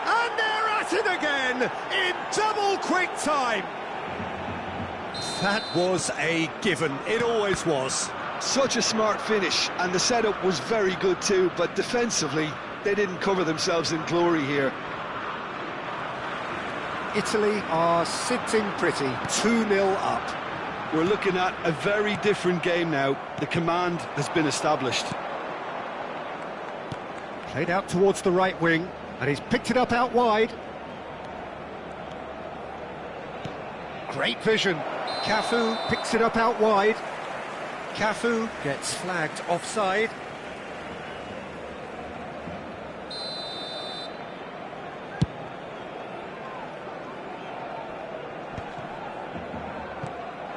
And they're at it again in double quick time. That was a given. It always was. Such a smart finish, and the setup was very good too, but defensively, they didn't cover themselves in glory here. Italy are sitting pretty, 2-0 up. We're looking at a very different game now. The command has been established. Played out towards the right wing, and he's picked it up out wide. Great vision. Cafu picks it up out wide. Cafu gets flagged offside.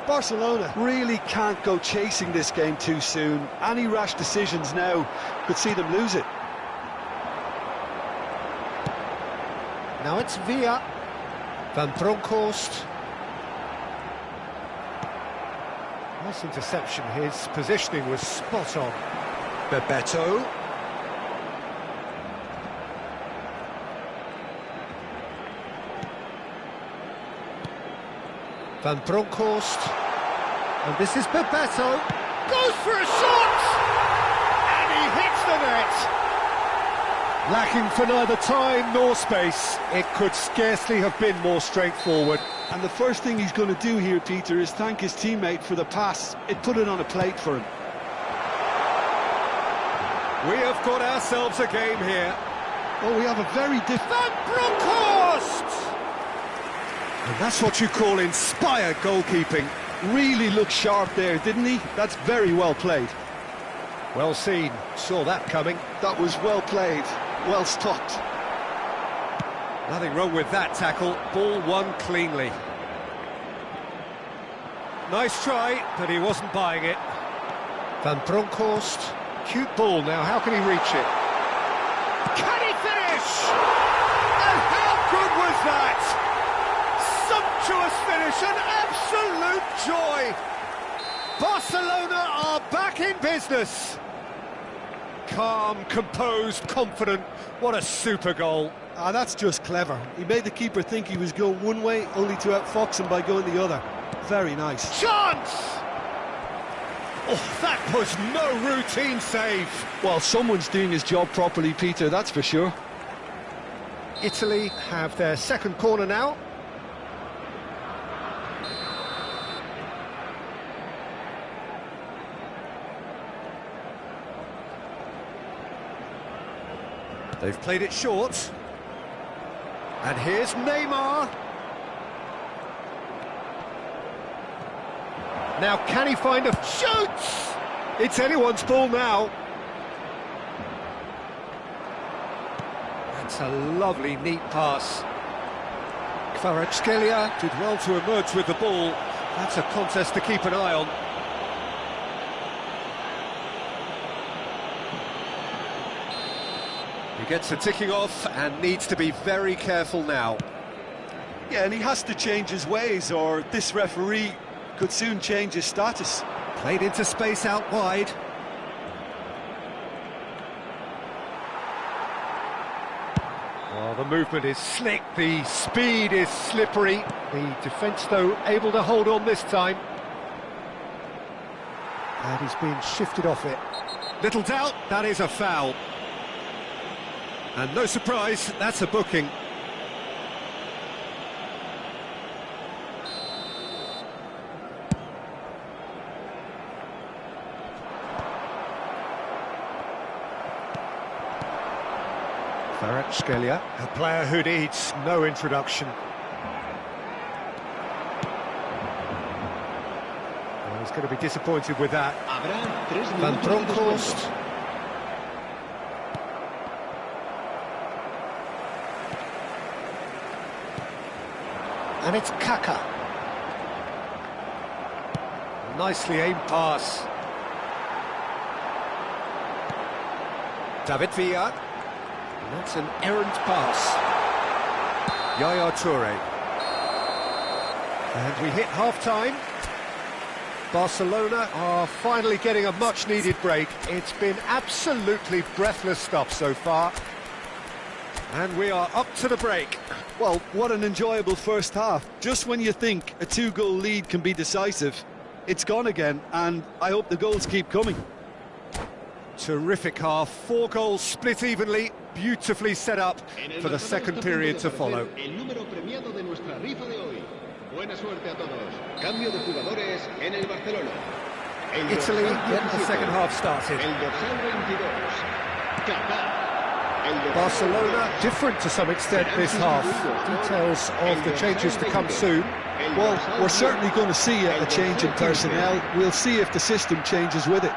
Barcelona really can't go chasing this game too soon. Any rash decisions now could see them lose it. Now it's Villa. Van Bronckhorst. Nice interception. His positioning was spot on. Bebeto. Van Bronckhorst. And this is Bebeto. Goes for a shot! And he hits the net! Lacking for neither time nor space. It could scarcely have been more straightforward. And the first thing he's going to do here, Peter, is thank his teammate for the pass. It put it on a plate for him. We have got ourselves a game here. Oh, we have a very Van Bronckhorst! And that's what you call inspired goalkeeping. Really looked sharp there, didn't he? That's very well played. Well seen. Saw that coming. That was well played, well stopped. Nothing wrong with that tackle. Ball won cleanly. Nice try, but he wasn't buying it. Van Bronckhorst. Cute ball now. How can he reach it? Can he finish? And how good was that? Sumptuous finish, an absolute joy. Barcelona are back in business. Calm, composed, confident. What a super goal. That's just clever. He made the keeper think he was going one way, only to outfox him by going the other. Very nice. Chance! Oh, that was no routine save. Well, someone's doing his job properly, Peter, that's for sure. Italy have their second corner now. They've played it short. And here's Neymar. Now can he find a... Shoots! It's anyone's ball now. That's a lovely, neat pass. Kvaratskhelia Did well to emerge with the ball. That's a contest to keep an eye on. He gets the ticking off and needs to be very careful now. Yeah, and he has to change his ways, or this referee could soon change his status. Played into space out wide. Oh, the movement is slick, the speed is slippery. The defence, though, able to hold on this time. And he's being shifted off it. Little doubt, that is a foul. And no surprise, that's a booking. Kvaratskhelia, a player who needs no introduction. Well, he's going to be disappointed with that. Van Bronckhorst. And it's Kaka. Nicely aimed pass. David Villa. And that's an errant pass. Yaya Toure. And we hit half-time. Barcelona are finally getting a much-needed break. It's been absolutely breathless stuff so far. And we are up to the break. Well, what an enjoyable first half. Just when you think a two-goal lead can be decisive, it's gone again, and I hope the goals keep coming. Terrific half, 4 goals split evenly, beautifully set up for the second period to follow. El número premiado de nuestra rifa de hoy. Buena suerte a todos. Cambio de jugadores en el Barcelona. Italy getting the second half started. El dorsal 22. Kaká. Barcelona different to some extent this half. Details of the changes to come soon. Well, we're certainly going to see a change in personnel. We'll see if the system changes with it.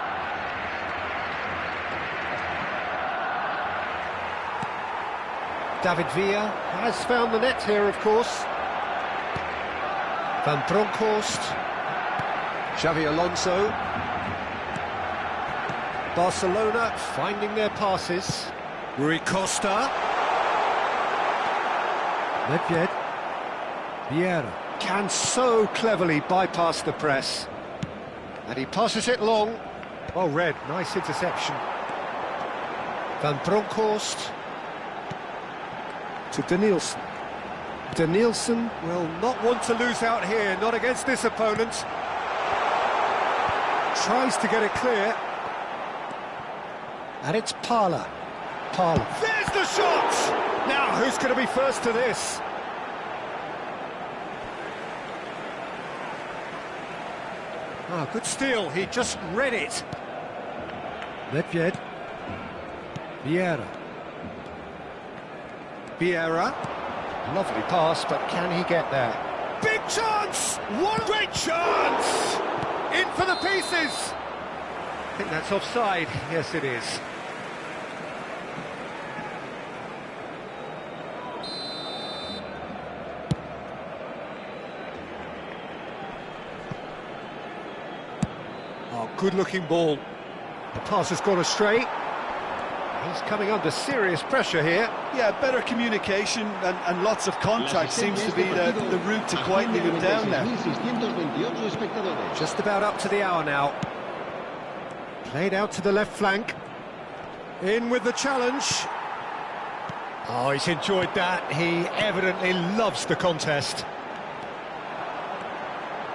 David Villa has found the net here, of course. Van Bronckhorst. Xavi Alonso. Barcelona finding their passes. Rui Costa. Nedved. Vieira. Can so cleverly bypass the press. And he passes it long. Well read, nice interception. Van Bronckhorst to Danielson. Danielson will not want to lose out here, not against this opponent. Tries to get it clear. And it's Parla. Parla. There's the shot! Now, who's going to be first to this? Ah, good steal, he just read it. Nedved. Vieira. Vieira. Lovely pass, but can he get there? Big chance! What a great chance! In for the pieces! I think that's offside. Yes, it is. Oh, good-looking ball. The pass has gone astray. He's coming under serious pressure here. Yeah, better communication and lots of contact seems to be the route to quietening him down there. Just about up to the hour now. Played out to the left flank. In with the challenge. Oh, he's enjoyed that. He evidently loves the contest.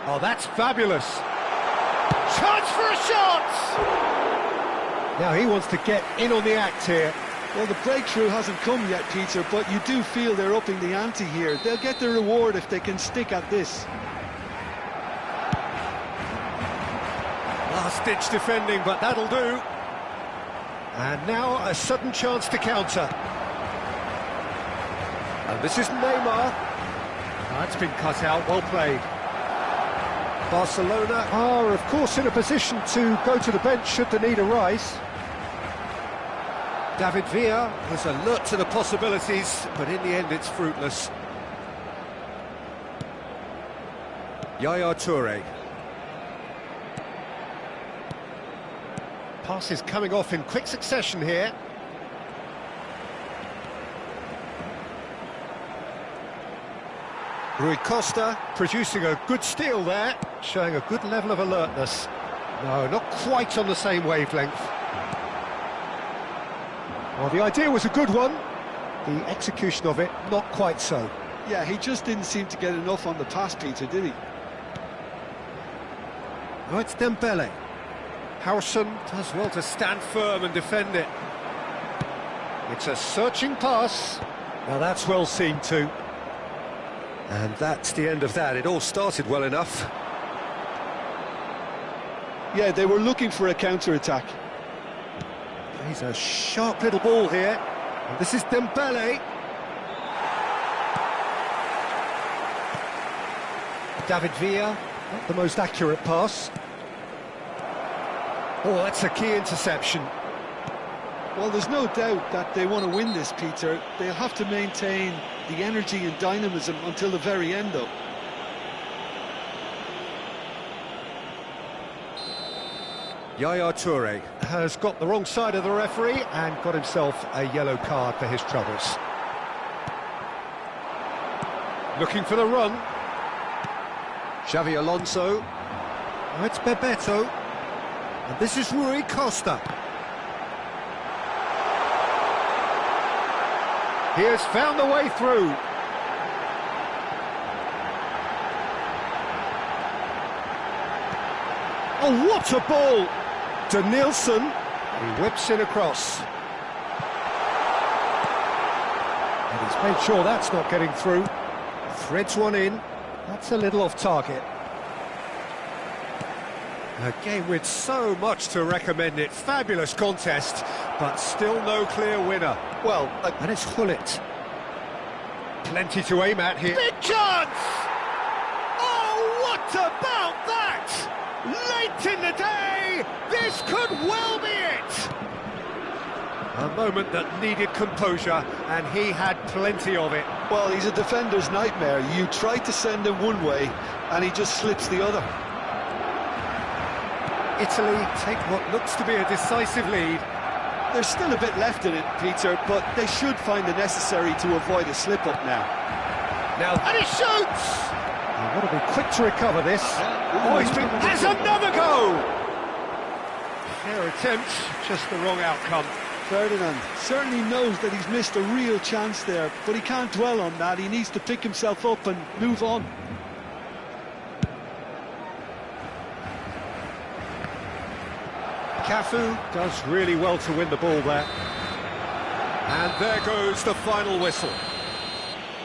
Oh, that's fabulous. Chance for a shot! Now he wants to get in on the act here. Well, the breakthrough hasn't come yet, Peter, but you do feel they're upping the ante here. They'll get the reward if they can stick at this. Last-ditch defending, but that'll do. And now a sudden chance to counter. And this is Neymar. That's been cut out, well played. Barcelona are, of course, in a position to go to the bench should the need arise. David Villa is alert to the possibilities, but in the end it's fruitless. Yaya Toure. Passes coming off in quick succession here. Rui Costa producing a good steal there, showing a good level of alertness. No, not quite on the same wavelength. Well, the idea was a good one, the execution of it not quite so. Yeah, he just didn't seem to get enough on the pass, Peter, did he? Oh, it's Dembele. Harrison does well to stand firm and defend it. It's a searching pass. Now that's well seen too. And that's the end of that. It all started well enough. Yeah, they were looking for a counter-attack. He's a sharp little ball here. And this is Dembele. David Villa, not the most accurate pass. Oh, that's a key interception. Well, there's no doubt that they want to win this, Peter. They'll have to maintain the energy and dynamism until the very end, though. Yaya Toure has got the wrong side of the referee and got himself a yellow card for his troubles. Looking for the run. Xavi Alonso. Oh, it's Bebeto. And this is Rui Costa. He has found the way through. Oh, what a ball! Danielson, he whips it across. And he's made sure that's not getting through. Threads one in. That's a little off target. A game with so much to recommend it. Fabulous contest, but still no clear winner. Well, And it's Hullet. Plenty to aim at here. Big chance! Oh, what about that? Late in the day, this could well be it! A moment that needed composure, and he had plenty of it. well, he's a defender's nightmare. You try to send him one way, and he just slips the other. Italy take what looks to be a decisive lead. There's still a bit left in it, Peter, but they should find it necessary to avoid a slip-up now. And he shoots! He's got to be quick to recover this. There's another goal! Fair attempt, just the wrong outcome. Ferdinand certainly knows that he's missed a real chance there, but he can't dwell on that. He needs to pick himself up and move on. Cafu does really well to win the ball there. And there goes the final whistle.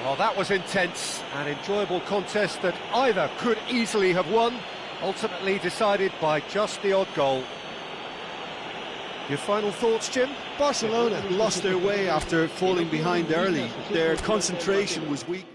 Well, that was intense, an enjoyable contest that either could easily have won, ultimately decided by just the odd goal. Your final thoughts, Jim? Barcelona lost their way after falling behind early. Their concentration was weak.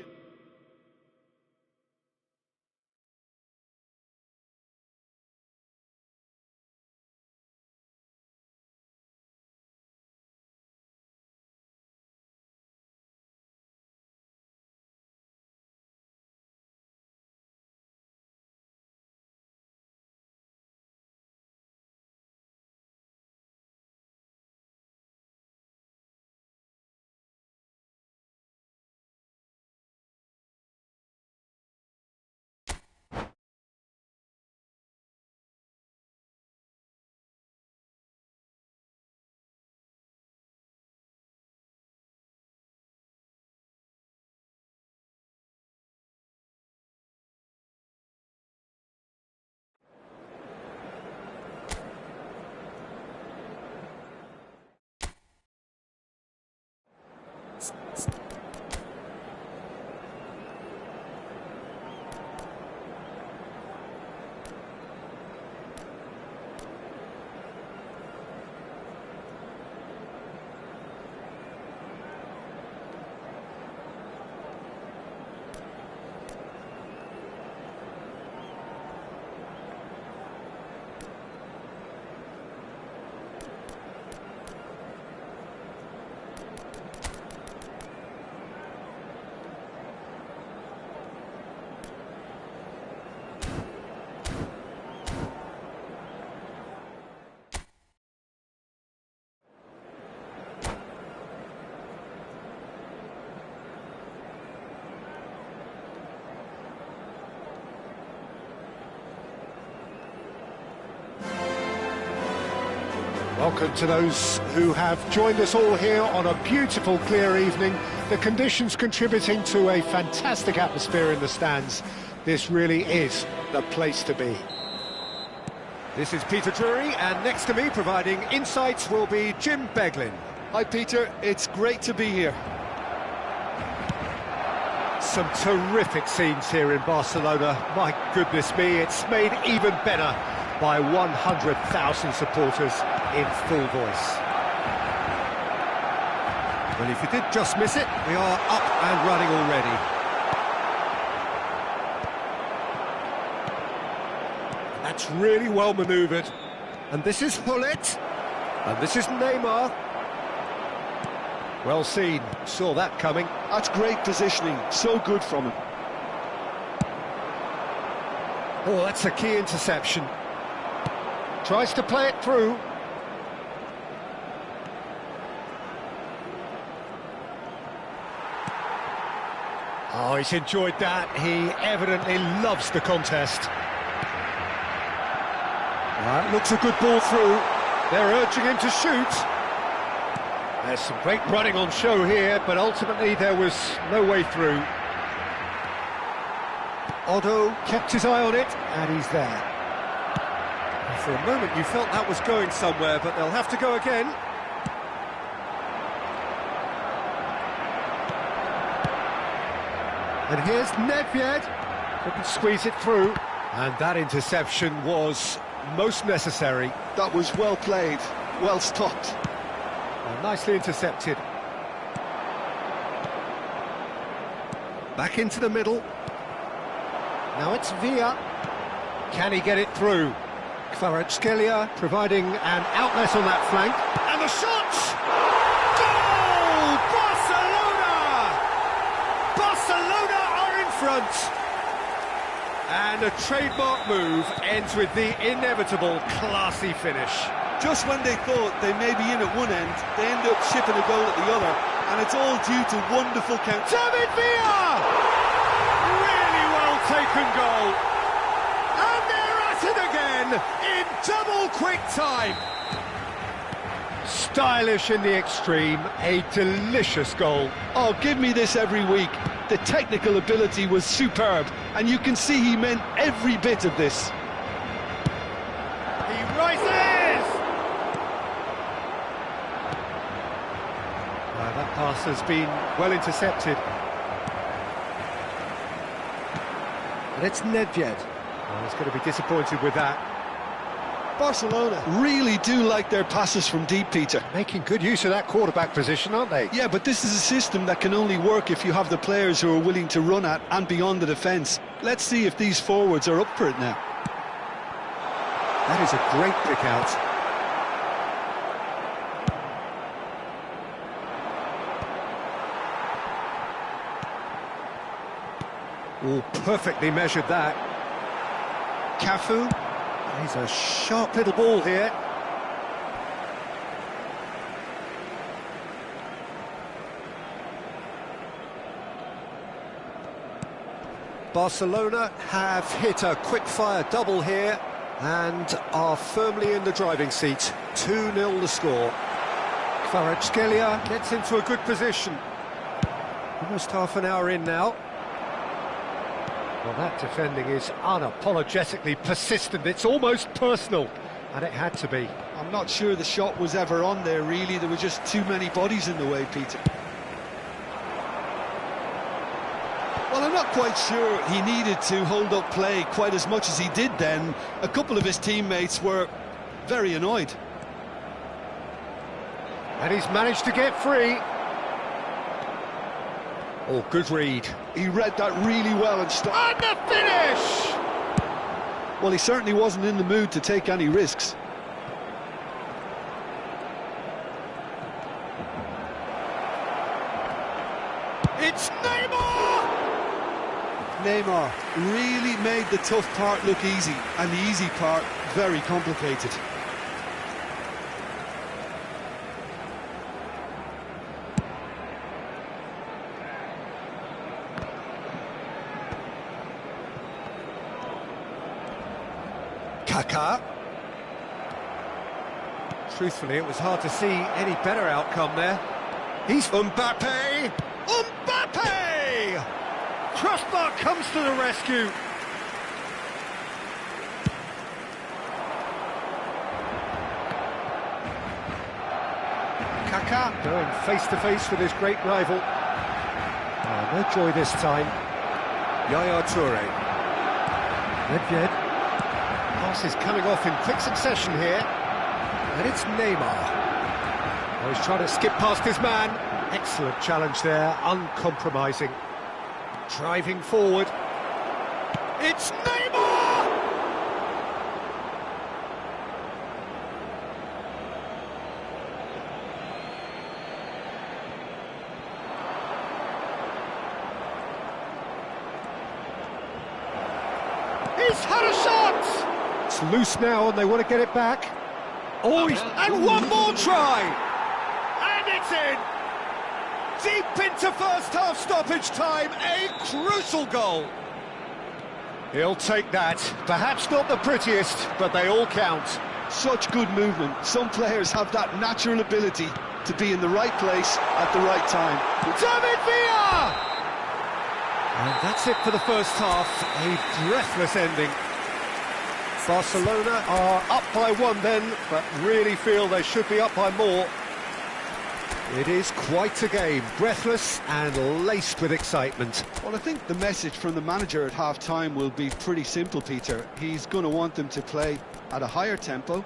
Welcome to those who have joined us all here on a beautiful, clear evening. The conditions contributing to a fantastic atmosphere in the stands. This really is the place to be. This is Peter Drury, and next to me, providing insights, will be Jim Beglin. Hi, Peter. It's great to be here. Some terrific scenes here in Barcelona. My goodness me, it's made even better by 100,000 supporters in full voice. Well, if you did just miss it, we are up and running already. That's really well manoeuvred. And this is Hullet. And this is Neymar. Well seen, saw that coming. That's great positioning, so good from him. Oh, that's a key interception. Tries to play it through. Oh, he's enjoyed that. He evidently loves the contest. That looks a good ball through. They're urging him to shoot. There's some great running on show here, but ultimately there was no way through. Otto kept his eye on it, and he's there. For a moment you felt that was going somewhere, but they'll have to go again. And here's Nedved. Couldn't squeeze it through. And that interception was most necessary. That was well played, well stopped. Well, nicely intercepted. Back into the middle. Now it's Villa. Can he get it through? Kvaratskhelia providing an outlet on that flank. And the shot! Goal! Barcelona! Barcelona are in front! And a trademark move ends with the inevitable classy finish. Just when they thought they may be in at one end, they end up shipping a goal at the other, and it's all due to wonderful counter. David Villa! Really well taken goal. And they're at it again in double quick time. Stylish in the extreme, a delicious goal. Oh, give me this every week. The technical ability was superb, and you can see he meant every bit of this. He rises! That pass has been well intercepted. And it's Nedved. Oh, he's going to be disappointed with that. Barcelona really do like their passes from deep, Peter. Making good use of that quarterback position, aren't they? Yeah, but this is a system that can only work if you have the players who are willing to run at and beyond the defence. Let's see if these forwards are up for it now. That is a great pick out. Oh, perfectly measured that. Cafu. He's a sharp little ball here. Barcelona have hit a quick-fire double here and are firmly in the driving seat. 2-0 the score. Kvaratskhelia gets into a good position. Almost half an hour in now. Well, that defending is unapologetically persistent. It's almost personal, and it had to be. I'm not sure the shot was ever on there, really. There were just too many bodies in the way, Peter. Well, I'm not quite sure he needed to hold up play quite as much as he did then. A couple of his teammates were very annoyed. And he's managed to get free. Oh, good read. He read that really well and stopped. And the finish! Well, he certainly wasn't in the mood to take any risks. It's Neymar! Neymar really made the tough part look easy, and the easy part very complicated. Kaká. Truthfully, it was hard to see any better outcome there. He's Mbappe! Mbappe! Crossbar comes to the rescue. Kaká going face-to-face with his great rival. Oh, no joy this time. Yaya Toure. Nedved. Pass is coming off in quick succession here. And it's Neymar. Oh, he's trying to skip past his man. Excellent challenge there, uncompromising. Driving forward. It's Neymar! He's had a shot! It's loose now and they want to get it back. Oh, and one more try! And it's in! Deep into first-half stoppage time, a crucial goal! He'll take that. Perhaps not the prettiest, but they all count. Such good movement. Some players have that natural ability to be in the right place at the right time. David Villa! And that's it for the first half. A breathless ending. Barcelona are up by one then, but really feel they should be up by more. It is quite a game, breathless and laced with excitement. Well, I think the message from the manager at half-time will be pretty simple, Peter. He's going to want them to play at a higher tempo,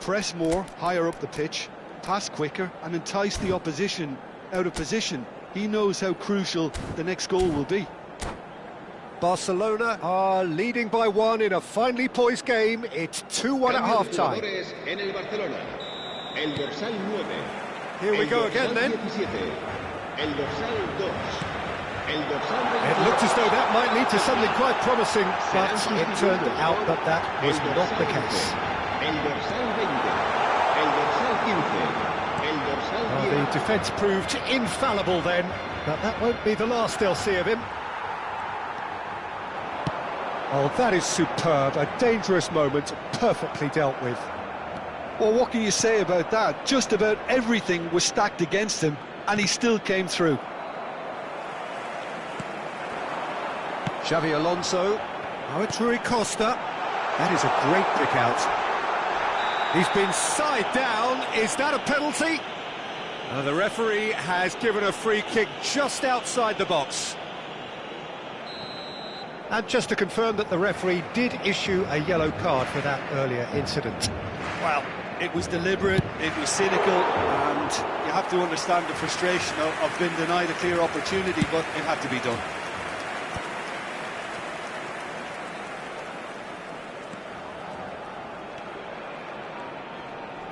press more, higher up the pitch, pass quicker and entice the opposition out of position. He knows how crucial the next goal will be. Barcelona are leading by one in a finely poised game. It's 2-1 at half-time. Here we go again then. El dorsal It looked as though that might lead to something quite promising, but it turned out that that was not the case. El dorsal 20. El dorsal 15. El dorsal Well, 10. the defence proved infallible then, but that won't be the last they'll see of him. Oh, that is superb, a dangerous moment, perfectly dealt with. Well, what can you say about that? Just about everything was stacked against him, and he still came through. Xavi Alonso. Now it's Rui Costa. That is a great pick out. He's been side down. Is that a penalty? The referee has given a free kick just outside the box. And just to confirm that the referee did issue a yellow card for that earlier incident. Well, it was deliberate, it was cynical, and you have to understand the frustration of being denied a clear opportunity, but it had to be done.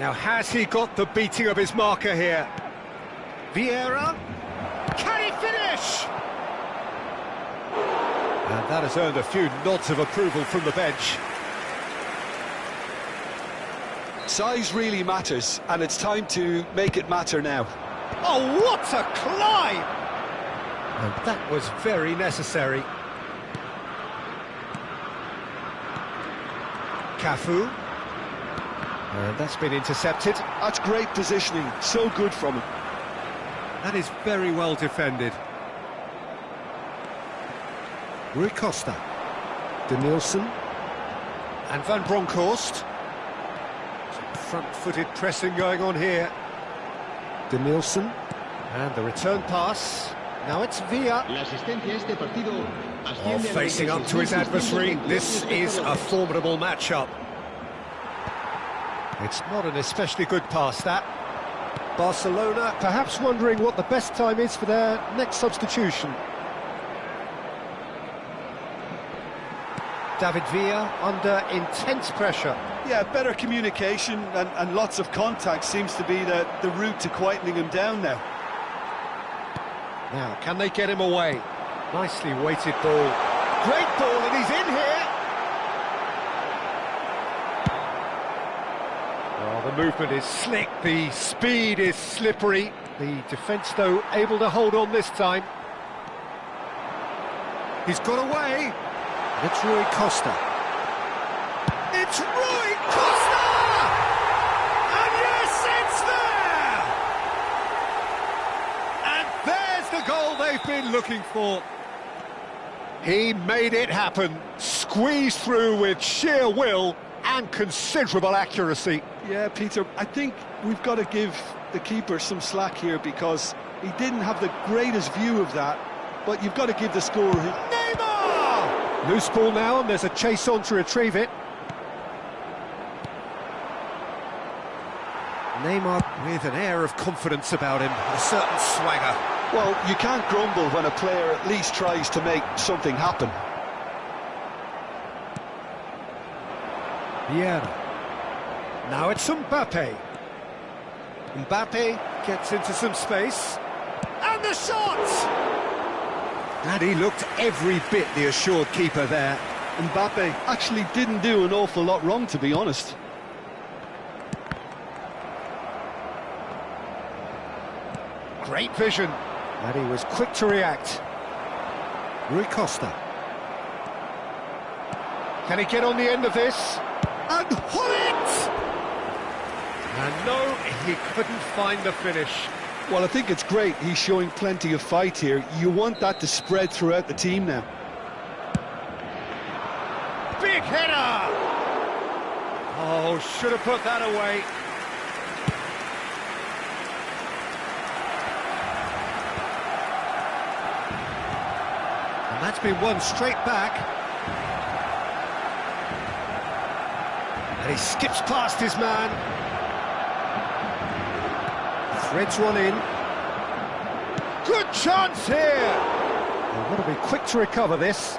Now, has he got the beating of his marker here? Vieira? Can he finish? And that has earned a few nods of approval from the bench. Size really matters, and it's time to make it matter now. Oh, what a climb! And that was very necessary. Cafu. And that's been intercepted. That's great positioning, so good from him. That is very well defended. Rui Costa. De Nielsen. And Van Bronckhorst. Some front-footed pressing going on here. De Nielsen. And the return pass. Now it's Villa. La asistencia a este partido Oh, asciende a facing up to his adversary. This is a formidable matchup. It's not an especially good pass, that. Barcelona perhaps wondering what the best time is for their next substitution. David Villa under intense pressure. Yeah, better communication and lots of contact seems to be the route to quietening him down now. Now, can they get him away? Nicely weighted ball. Great ball, and he's in here! Well, the movement is slick, the speed is slippery. The defence, though, able to hold on this time. He's got away. It's Rui Costa. It's Rui Costa! And yes, it's there! And there's the goal they've been looking for. He made it happen, squeezed through with sheer will and considerable accuracy. Yeah, Peter, I think we've got to give the keeper some slack here because he didn't have the greatest view of that, but you've got to give the scorer... Neymar! Loose ball now, and there's a chase on to retrieve it. Neymar with an air of confidence about him, a certain swagger. Well, you can't grumble when a player at least tries to make something happen. Vieira. Now it's Mbappe. Mbappe gets into some space. And the shot! And he looked every bit the assured keeper there. Mbappe actually didn't do an awful lot wrong, to be honest. Great vision. And he was quick to react. Rui Costa. Can he get on the end of this? And Hullet! And no, he couldn't find the finish. Well, I think it's great. He's showing plenty of fight here. You want that to spread throughout the team now. Big header! Oh, should have put that away. And that's been won straight back. And he skips past his man. Threads one in. Good chance here! They've got to be quick to recover this.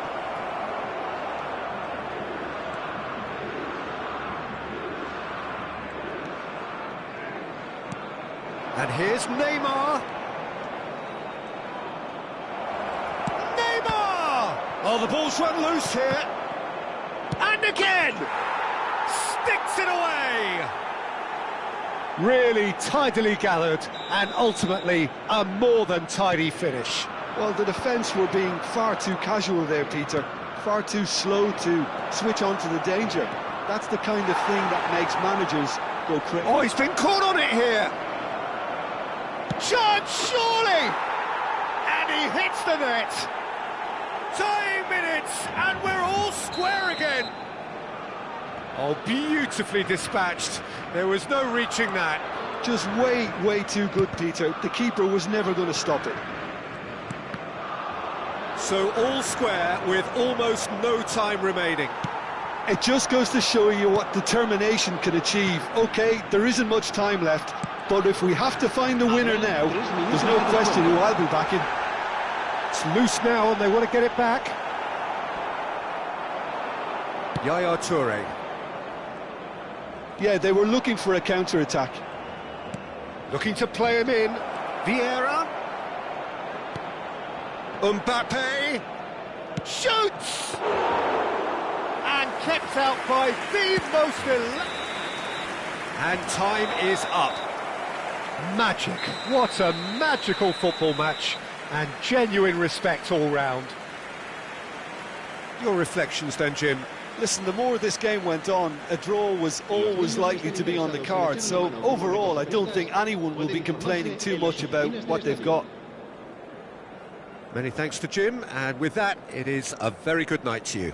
And here's Neymar. Oh, the ball's run loose here. And again! Sticks it away! Really tidily gathered, and ultimately a more than tidy finish. Well, the defence were being far too casual there, Peter. Far too slow to switch on to the danger. That's the kind of thing that makes managers go crazy. Oh, he's been caught on it here! Chance, surely! And he hits the net! Tying minutes, and we're all square again! Oh, beautifully dispatched. There was no reaching that. Just way too good, Peter. The keeper was never going to stop it. So all square with almost no time remaining. It just goes to show you what determination can achieve. OK, there isn't much time left, but if we have to find a winner now, there's no question who I'll be backing. It's loose now and they want to get it back. Yaya Toure. Yeah, they were looking for a counter-attack. Looking to play him in. Vieira. Mbappe. Shoots! And kept out by the most And time is up. Magic. What a magical football match. And genuine respect all round. Your reflections then, Jim? Listen, the more this game went on, a draw was always likely to be on the card. So overall, I don't think anyone will be complaining too much about what they've got. Many thanks to Jim, and with that, it is a very good night to you.